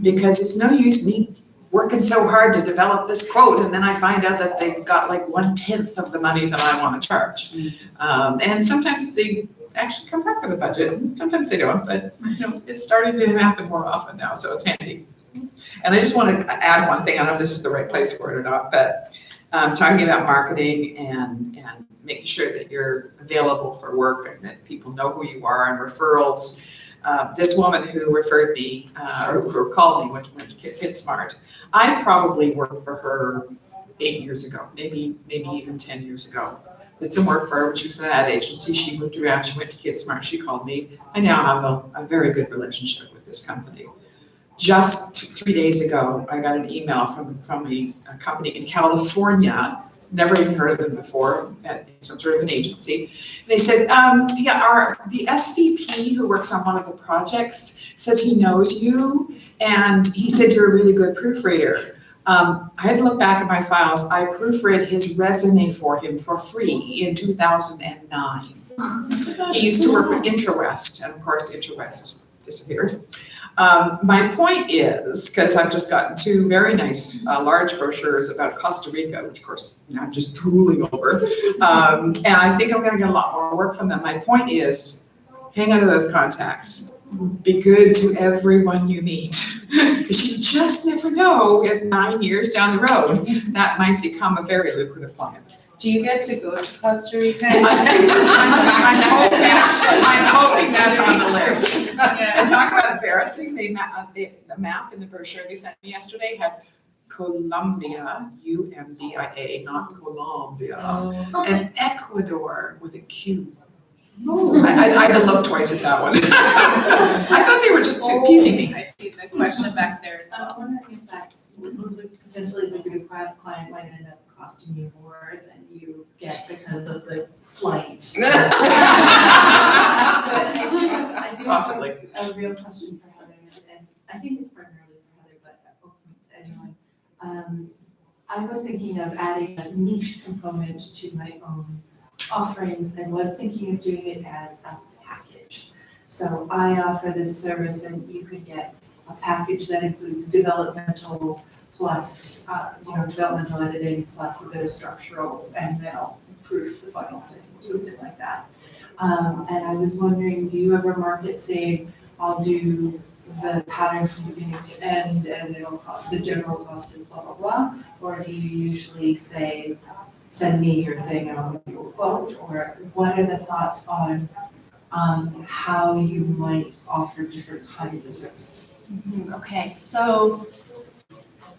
because it's no use me working so hard to develop this quote and then I find out that they've got like 1/10 of the money that I want to charge. And sometimes they actually come back with a budget, sometimes they don't, but it's starting to happen more often now, so it's handy. And I just want to add one thing, I don't know if this is the right place for it or not, but talking about marketing and making sure that you're available for work and that people know who you are, and referrals. This woman who referred me, or who called me when she went to KidSmart, I probably worked for her 8 years ago, maybe even 10 years ago. Did some work for her when she was an ad agency. She moved around, she went to KidSmart, she called me. I now have a very good relationship with this company. Just 3 days ago, I got an email from a company in California, never even heard of them before, at some sort of an agency. They said, the SVP who works on one of the projects says he knows you, and he said you're a really good proofreader. I had to look back at my files. I proofread his resume for him for free in 2009. He used to work with IntraWest, and of course IntraWest disappeared. My point is, because I've just gotten 2 very nice large brochures about Costa Rica, which of course I'm just drooling over, and I think I'm going to get a lot more work from them. My point is, hang on to those contacts. Be good to everyone you meet, because you just never know if 9 years down the road that might become a very lucrative client. Do you get to go to Costa Rica? I'm hoping that's on the list. And talk about embarrassing, the map in the brochure they sent me yesterday had Colombia, U-M-B-I-A, not Colombia, and Ecuador with a Q. I had to look twice at that one. I thought they were just teasing me. I see the question back there. I'm wondering if that potentially the good client might end up costing you more than you get because of the flight. I do Possibly. have a real question for Heather, and I think it's primarily for Heather, but open to anyone. I was thinking of adding a niche component to my own offerings and was thinking of doing it as a package. So I offer this service and you could get a package that includes developmental plus, developmental editing plus a bit of structural, and then I'll proof the final thing or something like that. And I was wondering, do you ever market saying, I'll do the pattern from beginning to end and it'll cost, the general cost is blah, blah, blah? Or do you usually say, send me your thing and I'll give you a quote? Or what are the thoughts on how you might offer different kinds of services? Okay, so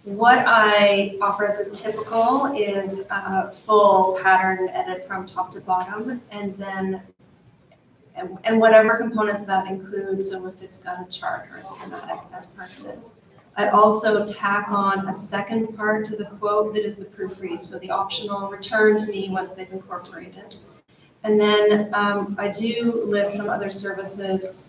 what I offer as a typical is a full pattern edit from top to bottom, and then and whatever components that includes, so if it's got a chart or a schematic as part of it. I also tack on a second part to the quote that is the proofread, so the optional return to me once they've incorporated. And then I do list some other services,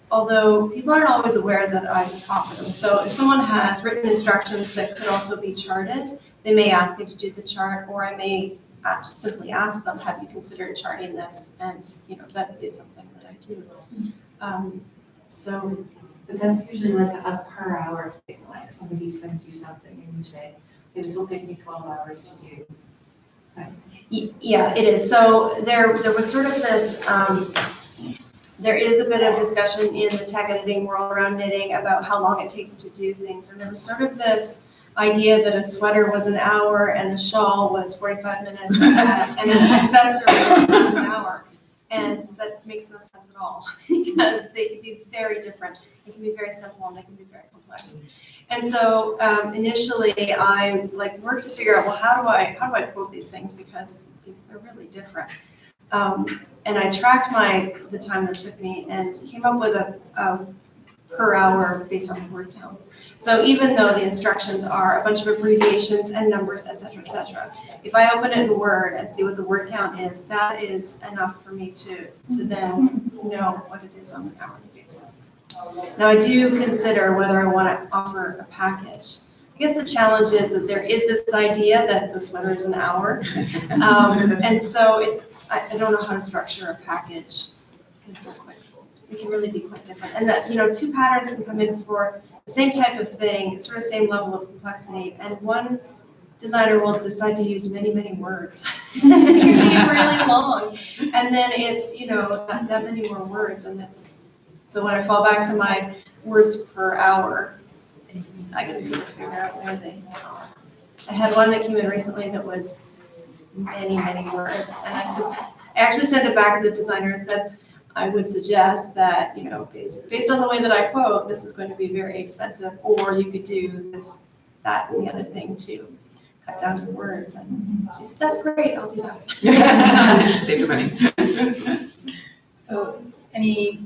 although people aren't always aware that I offer them. So if someone has written instructions that could also be charted, they may ask me to do the chart, or I may just simply ask them, have you considered charting this? And, that is something that I do. But that's usually like a per hour thing, like somebody sends you something and you say, hey, this will take me 12 hours to do. Yeah, it is. So there was sort of this, there is a bit of discussion in the tech editing world around knitting about how long it takes to do things. And there was sort of this idea that a sweater was an hour and a shawl was 45 minutes and an accessory was half an hour. And that makes no sense at all because they can be very different. They can be very simple and they can be very complex. And so initially I worked to figure out, well, how do I quote these things because they're really different. And I tracked the time that took me and came up with a per hour based on the word count. So even though the instructions are a bunch of abbreviations and numbers, et cetera, if I open it in Word and see what the word count is, that is enough for me to then know what it is on an hourly basis. Now I do consider whether I want to offer a package. I guess the challenge is that there is this idea that the sweater is an hour. And so I don't know how to structure a package because they can really be quite different. And that, two patterns can come in for the same type of thing, sort of same level of complexity, and one designer will decide to use many, many words. It can be really long. And then it's, that many more words. And so when I fall back to my words per hour, I can sort of figure out where they are. I had one that came in recently that was many, many words. And I actually sent it back to the designer and said, I would suggest that, based on the way that I quote, this is going to be very expensive, or you could do this, that, and the other thing to cut down the words. And she said, that's great, I'll do that. Save your money. So, any?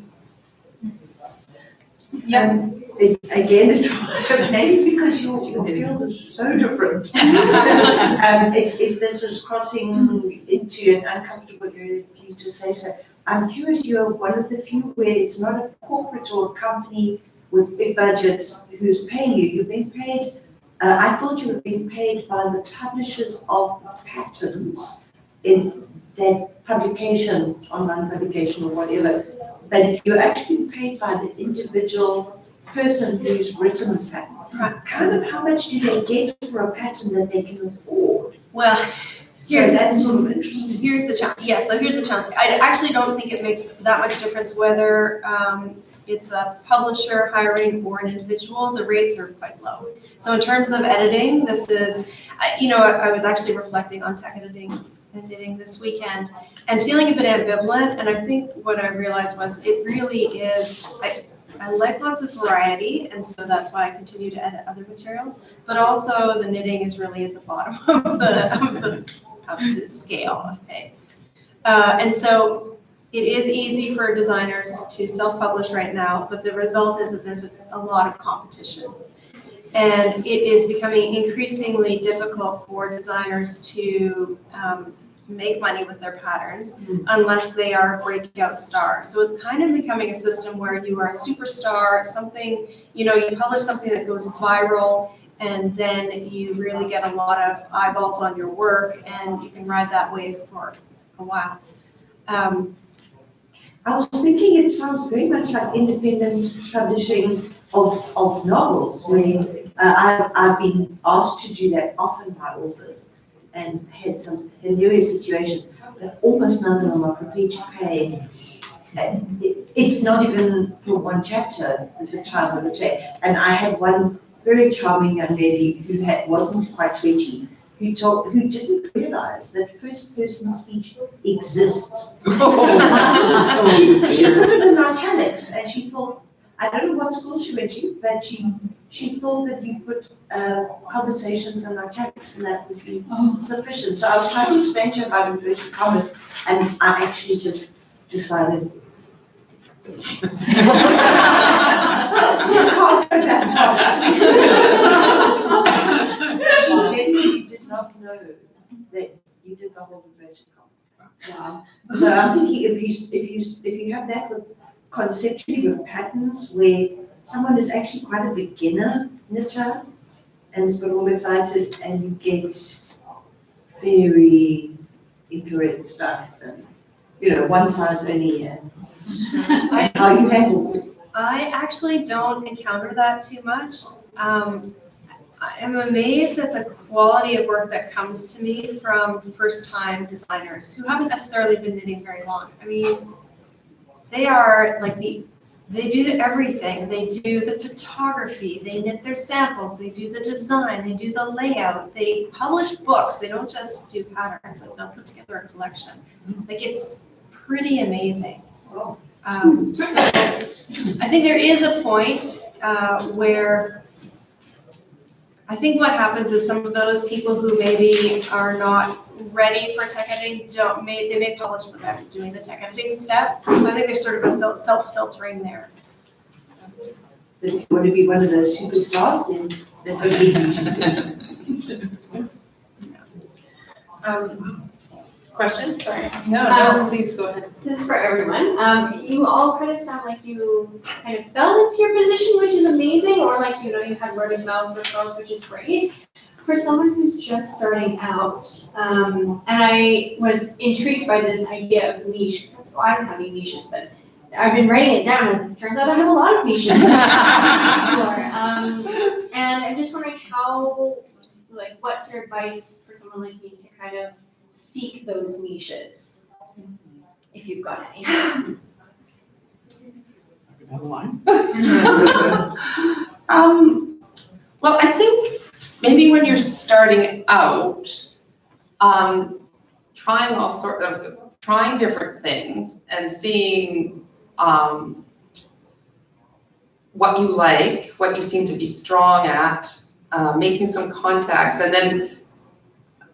Again, it's maybe because your field is so different. If this is crossing into an uncomfortable area, please just say so. I'm curious, you're one of the few where it's not a corporate or a company with big budgets who's paying you. You're being paid, I thought you were being paid by the publishers of patterns in their publication, online publication or whatever. But you're actually paid by the individual person who's written this pattern. Kind of how much do they get for a pattern that they can afford? Well, so that's sort of interesting. Here's the challenge. Yeah, so here's the challenge. I actually don't think it makes that much difference whether it's a publisher hiring or an individual. The rates are quite low. So in terms of editing, this is, I was actually reflecting on tech editing and knitting this weekend and feeling a bit ambivalent. And I think what I realized was it really is, I like lots of variety, and so that's why I continue to edit other materials. But also, the knitting is really at the bottom of the scale of pay. And so, it is easy for designers to self-publish right now, but the result is that there's a lot of competition, and it is becoming increasingly difficult for designers to make money with their patterns unless they are breakout stars. So it's kind of becoming a system where you are a superstar, something, you publish something that goes viral, and then you really get a lot of eyeballs on your work, and you can ride that wave for a while. I was thinking it sounds very much like independent publishing of novels, where I've been asked to do that often by authors, and had some hilarious situations, but almost none of them are prepared to pay. It's not even for one chapter that the child would take. And I had one very charming young lady who wasn't quite 20, who didn't realize that first person speech exists. She put it in italics, and she thought, I don't know what school she went to, but she thought that you put conversations in italics and that would be sufficient. So I was trying to explain to her about inverted commas, and I actually just decided you can't go that far. She genuinely did not know that You did the whole inverted commas. Wow. So I'm thinking if you have that with conceptually with patterns where someone is actually quite a beginner knitter and has got all excited and you get very incorrect stuff and, one size only and how you handle it. I actually don't encounter that too much. I am amazed at the quality of work that comes to me from first-time designers who haven't necessarily been knitting very long. I mean, they are like they do everything. They do the photography, they knit their samples, they do the design, they do the layout, they publish books. They don't just do patterns, like they'll put together a collection. Like it's pretty amazing. So I think there is a point where I think what happens is some of those people who maybe are not ready for tech editing they may publish without doing the tech editing step. So I think there's sort of a self-filtering there. So if you want to be one of those superstars, then that would be Questions? Sorry. No, please go ahead. This is for everyone. You all kind of sound like you kind of fell into your position, which is amazing, or like, you had word of mouth referrals, which is great. For someone who's just starting out, and I was intrigued by this idea of niche, because I don't have any niches, but I've been writing it down, and it turns out I have a lot of niches. And I'm just wondering what's your advice for someone like me to kind of seek those niches, if you've got any? Well, I think maybe when you're starting out, trying different things and seeing what you like, what you seem to be strong at, making some contacts, and then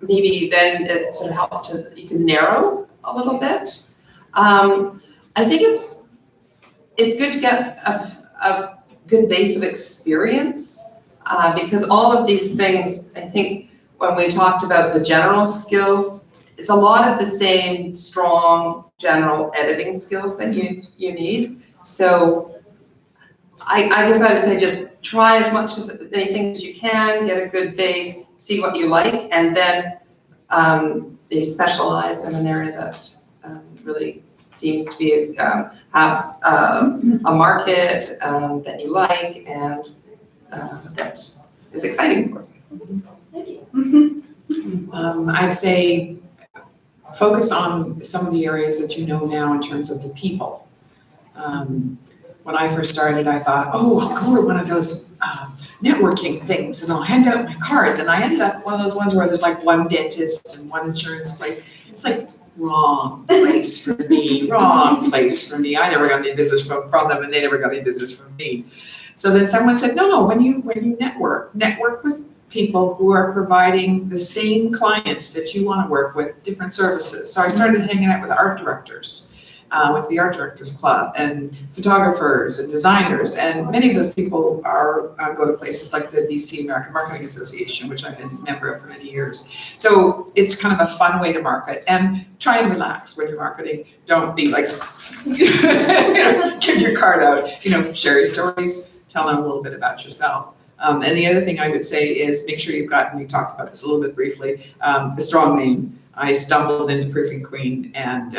maybe then it sort of helps you can narrow a little bit. I think it's good to get a good base of experience because all of these things, I think when we talked about the general skills, it's a lot of the same strong general editing skills that you need. So I guess I would say just try as much of anything as you can, get a good base, see what you like, and then maybe specialize in an area that really seems to be has a market that you like and that is exciting for you. Thank you. I'd say focus on some of the areas that you know now in terms of the people. When I first started, I thought, oh, I'll go to one of those networking things and I'll hand out my cards. And I ended up one of those ones where there's like one dentist and one insurance place. It's like, wrong place for me, wrong place for me. I never got any business from them and they never got any business from me. So then someone said, no, when you network with people who are providing the same clients that you want to work with, different services. So I started hanging out with art directors. With the Art Directors Club and photographers and designers, and many of those people go to places like the BC American Marketing Association, which I've been a member of for many years. So it's kind of a fun way to market, and try and relax when you're marketing. Don't be like, get your card out, share your stories, tell them a little bit about yourself. And the other thing I would say is make sure you've got, and we talked about this a little bit briefly, a strong name. I stumbled into Proofing Queen and,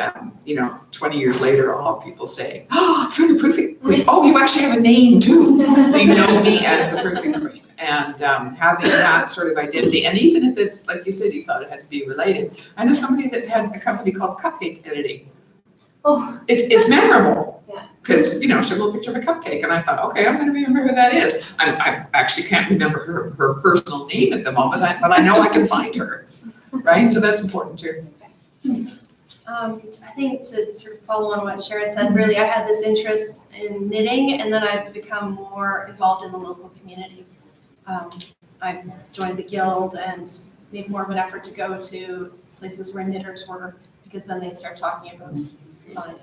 20 years later, all people say, oh, you're the Proofing Queen. Oh, you actually have a name too. They know me as the Proofing Queen. And having that sort of identity, and even if it's, like you said, you thought it had to be related. I know somebody that had a company called Cupcake Editing. Oh. It's memorable. Yeah. Because, she had a little picture of a cupcake, and I thought, okay, I'm going to remember who that is. I actually can't remember her personal name at the moment, but I know I can find her. Right, so that's important too. I think to sort of follow on what Sharon said, really I had this interest in knitting and then I've become more involved in the local community. I joined the guild and made more of an effort to go to places where knitters were, because then they start talking about design.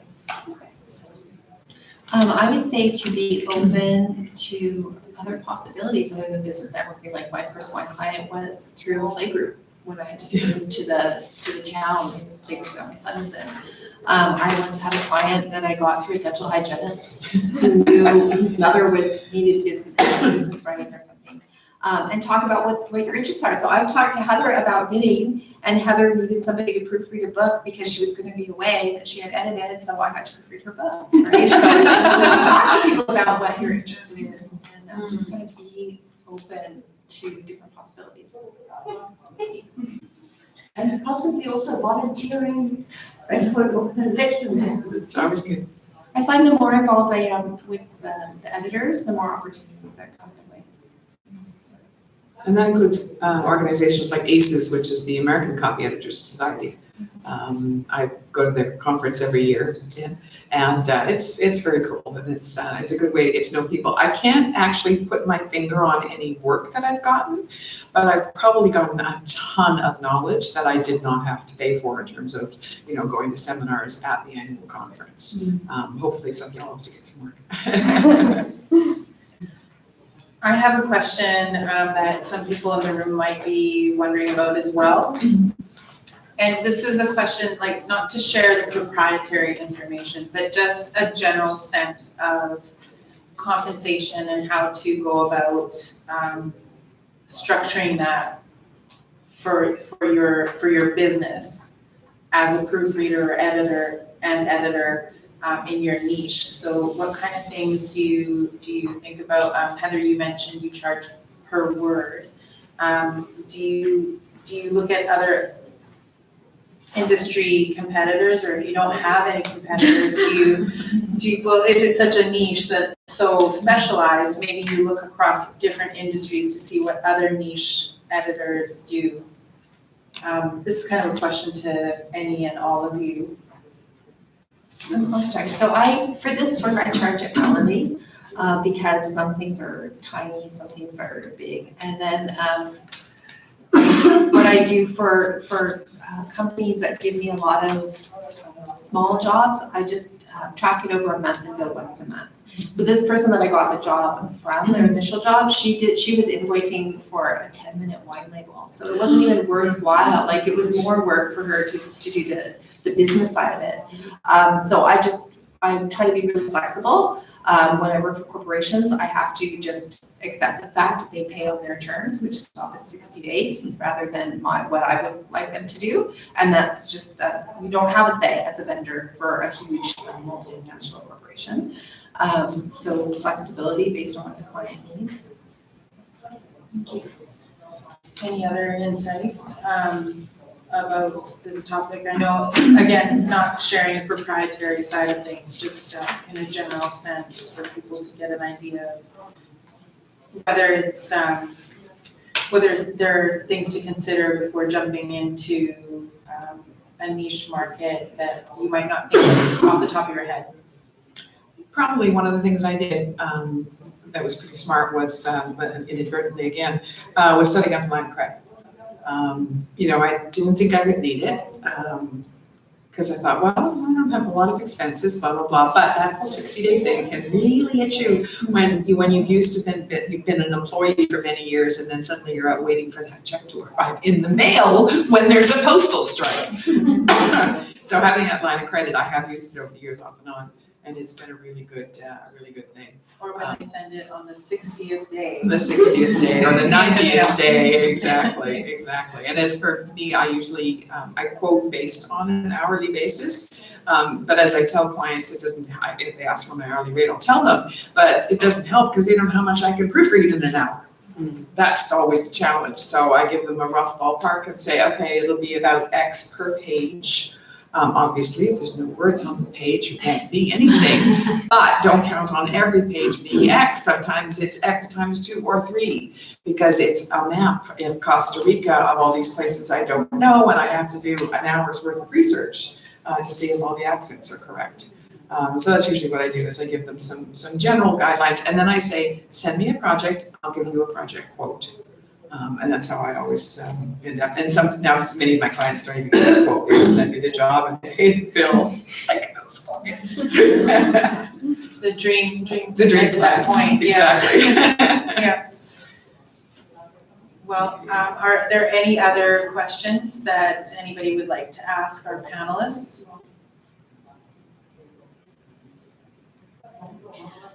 I would say to be open to other possibilities other than business networking. Like my first one client was through a playgroup. when I had to move to the town, it was a big town my son was in. I once had a client that I got through a dental hygienist whose mother needed business writing or something. And talk about what your interests are. So I've talked to Heather about knitting, and Heather needed somebody to proofread a book because she was going to be away that she had edited, so I got to proofread her book, right? So talk to people about what you're interested in, and just kind of be open to different possibilities. And possibly also volunteering and for an organization. It's always good. I find the more involved I am with the editors, the more opportunities that come my way. And that includes organizations like ACES, which is the American Copy Editors Society. I go to their conference every year, and it's very cool, and it's a good way to get to know people. I can't actually put my finger on any work that I've gotten, but I've probably gotten a ton of knowledge that I did not have to pay for in terms of, going to seminars at the annual conference. Hopefully somebody else gets some work. I have a question that some people in the room might be wondering about as well. And this is a question, like, not to share the proprietary information, but just a general sense of compensation and how to go about structuring that for your business as a proofreader or editor in your niche. So what kind of things do you think about? Heather, you mentioned you charge per word. Do you look at other industry competitors, or if you don't have any competitors, well, if it's such a niche that's so specialized, maybe you look across different industries to see what other niche editors do. This is kind of a question to any and all of you. I'll start. So for this work, I charge it hourly because some things are tiny, some things are big. And then what I do for companies that give me a lot of small jobs, I just track it over a month and bill once a month. So this person that I got the job from, their initial job, she was invoicing for a 10-minute wine label. So it wasn't even worthwhile. Like, it was more work for her to do the business side of it. So I try to be really flexible. When I work for corporations, I have to just accept the fact that they pay on their terms, which is often 60 days, rather than what I would like them to do. And that's just, we don't have a say as a vendor for a huge multinational corporation. So flexibility based on what the client needs. Thank you. Any other insights about this topic? I know, again, not sharing the proprietary side of things, just in a general sense for people to get an idea of whether there are things to consider before jumping into a niche market that you might not think of off the top of your head. Probably one of the things I did that was pretty smart was, inadvertently again, was setting up line of credit. I didn't think I would need it because I thought, well, I don't have a lot of expenses, blah, blah, blah. But that whole 60-day thing can really hit you when you've been an employee for many years, and then suddenly you're out waiting for that check to arrive in the mail when there's a postal strike. So having that line of credit, I have used it over the years off and on, and it's been a really good thing. Or when they send it on the 60th day. The 60th day or the 90th day, exactly. And as for me, I usually, I quote based on an hourly basis. But as I tell clients, it doesn't, if they ask for my hourly rate, I'll tell them. But it doesn't help because they don't know how much I can proofread in an hour. That's always the challenge. So I give them a rough ballpark and say, okay, it'll be about X per page. Obviously, if there's no words on the page, it won't be anything, but don't count on every page being X. Sometimes it's X times 2 or 3, because it's a map in Costa Rica of all these places I don't know, and I have to do an hour's worth of research to see if all the accents are correct. So that's usually what I do, is I give them some general guidelines, and then I say, send me a project, I'll give you a project quote. And that's how I always end up. And now many of my clients don't even get a quote. They just send me the job and they pay the bill, like those clients. It's a dream It's a dream to that client. point. Exactly. Yeah. Well, are there any other questions that anybody would like to ask our panelists?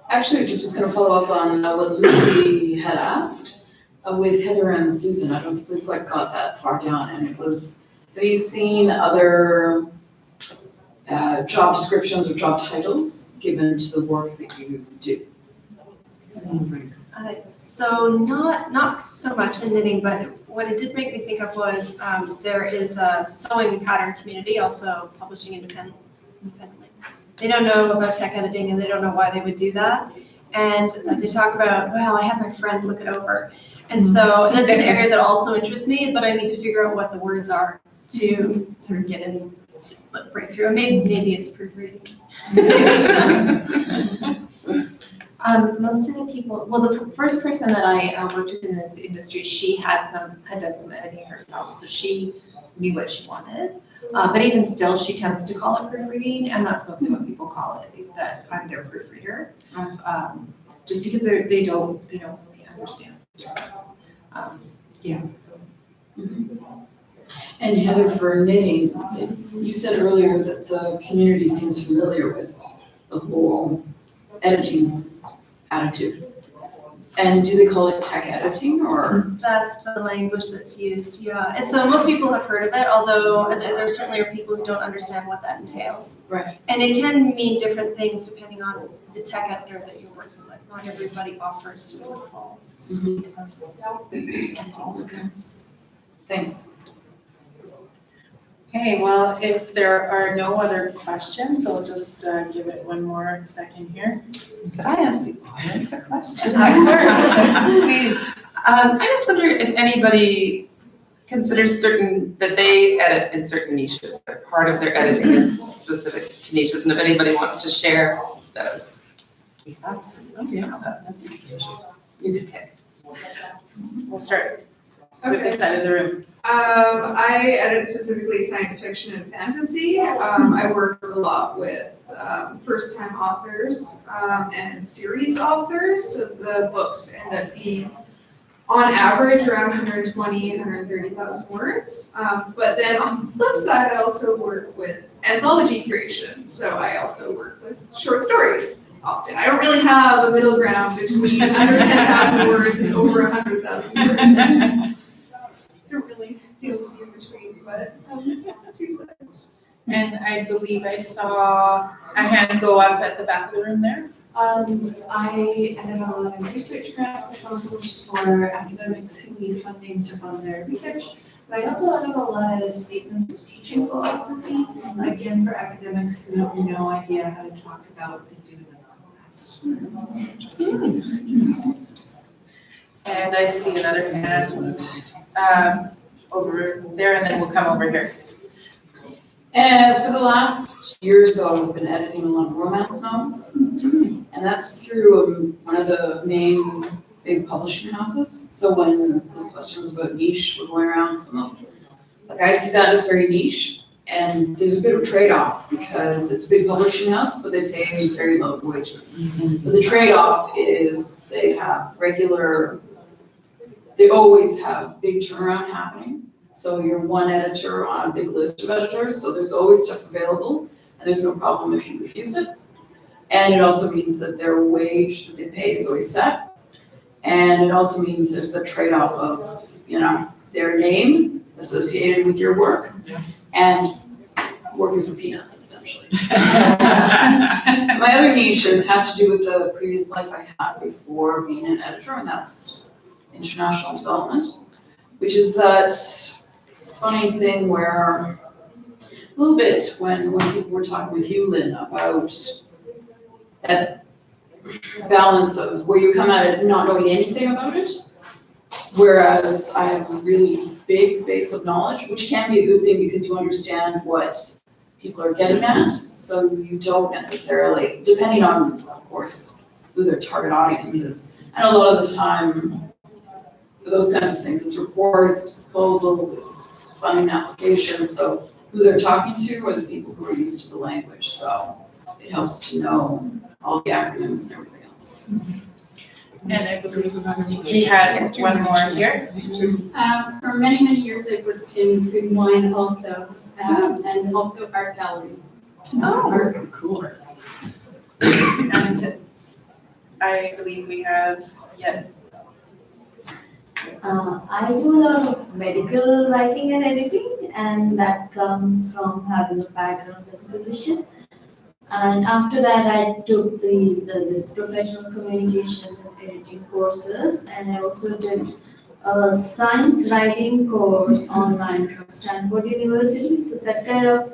Actually, just was gonna follow up on what Lucy had asked with Heather and Susan. I don't think we quite got that far down, and it was, have you seen other job descriptions or job titles given to the work that you do? So not so much in knitting, but what it did make me think of was, there is a sewing pattern community also publishing independently. They don't know about tech editing and they don't know why they would do that. And they talk about, well, I had my friend look it over. And so that's an area that also interests me, but I need to figure out what the words are to sort of get in, break through. And maybe it's proofreading. Most of the people, well, the first person that I worked with in this industry, she had done some editing herself, so she knew what she wanted. But even still, she tends to call it proofreading, and that's mostly what people call it, that I'm their proofreader. Just because they don't really understand the difference. Yeah. So. And Heather, for knitting, you said earlier that the community seems familiar with the whole editing attitude. And do they call it tech editing, or? That's the language that's used, yeah. And so most people have heard of it, although there certainly are people who don't understand what that entails. Right. And it can mean different things depending on the tech editor that you're working with. Not everybody offers sort of the full suite of things. Thanks. Okay, well, if there are no other questions, I'll just give it one more second here. Could I ask the audience a question? Please. I just wonder if anybody considers that they edit in certain niches, or part of their editing is specific to niches, and if anybody wants to share those. Okay. We'll start with this side of the room. I edit specifically science fiction and fantasy. I work a lot with first-time authors and series authors. So the books end up being, on average, around 120, 130,000 words. But then on the flip side, I also work with anthology curation. So I also work with short stories often. I don't really have a middle ground between under 10,000 words and over 100,000 words. Don't really deal with the in between, but yeah, two sides. And I believe I saw a hand go up at the back of the room there. I edit a lot of research grant proposals for academics who need funding to fund their research. But I also edit a lot of statements of teaching philosophy, again, for academics who have no idea how to talk about what they do in class. And I see another hand over there, and then we'll come over here. And for the last year or so, I've been editing a lot of romance novels. And that's through one of the main big publishing houses. So when those questions about niche were going around, I see that as very niche. And there's a bit of a trade-off because it's a big publishing house, but they pay very low wages. But the trade-off is they always have big turnaround happening. So you're one editor on a big list of editors, so there's always stuff available, and there's no problem if you refuse it. And it also means that their wage that they pay is always set. And it also means there's the trade-off of, their name associated with your work and working for peanuts, essentially. My other niche has to do with the previous life I had before being an editor, and that's international development, which is that funny thing where a little bit when people were talking with you, Lynn, about that balance of where you come at it not knowing anything about it, whereas I have a really big base of knowledge, which can be a good thing because you understand what people are getting at, so you don't necessarily, depending on, of course, who their target audience is. And a lot of the time, for those kinds of things, it's reports, it's proposals, it's funding applications, so who they're talking to are the people who are used to the language, so it helps to know all the acronyms and everything else. And I believe we had one more here. For many, many years, I worked in food and wine also, and also art gallery. Oh, cool. And I believe we have yet. I do a lot of medical writing and editing, and that comes from having a background as a physician. And after that, I took this professional communication and editing courses, and I also did a science writing course online from Stanford University. So that kind of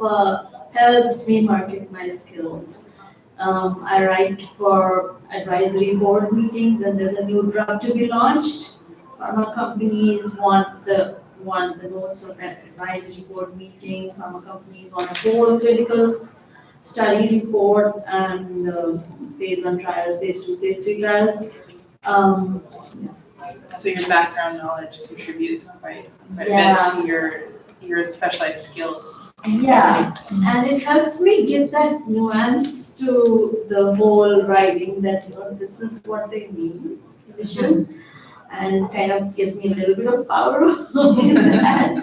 helps me market my skills. I write for advisory board meetings, and there's a new drug to be launched. Pharma companies want the notes of that advisory board meeting. Pharma companies want a whole clinical study report and phase 1 trials, phase 2, phase 3 trials. So your background knowledge contributes quite a bit to your specialized skills. Yeah, and it helps me give that nuance to the whole writing that, this is what they mean, physicians, and kind of gives me a little bit of power over that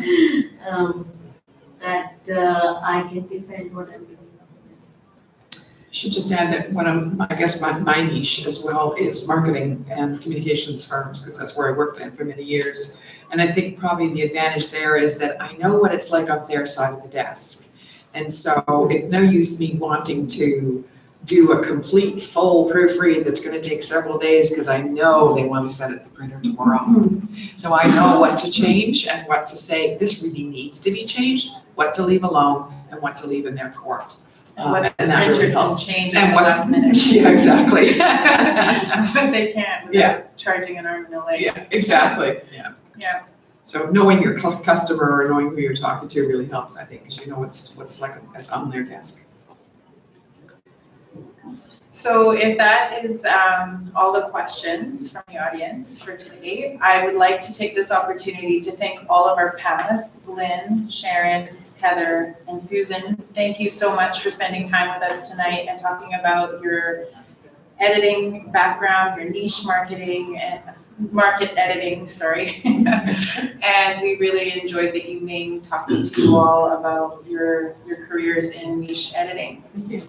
I can defend what I'm doing. I should just add that I guess my niche as well is marketing and communications firms, because that's where I worked in for many years. And I think probably the advantage there is that I know what it's like on their side of the desk. And so it's no use me wanting to do a complete full proofread that's going to take several days, because I know they want to send it to the printer tomorrow. So I know what to change and what to say, this really needs to be changed, what to leave alone and what to leave in their court. What And that really printer can helps. change And at the what- last minute. Yeah, exactly. But they can't without charging an arm and a leg. Yeah, exactly, yeah. Yeah. So knowing your customer or knowing who you're talking to really helps, I think, because you know what it's like on their desk. So if that is all the questions from the audience for today, I would like to take this opportunity to thank all of our panelists, Lynn, Sharon, Heather, and Susan. Thank you so much for spending time with us tonight and talking about your editing background, your niche marketing and market editing, sorry. And we really enjoyed the evening talking to you all about your careers in niche editing. Thank you.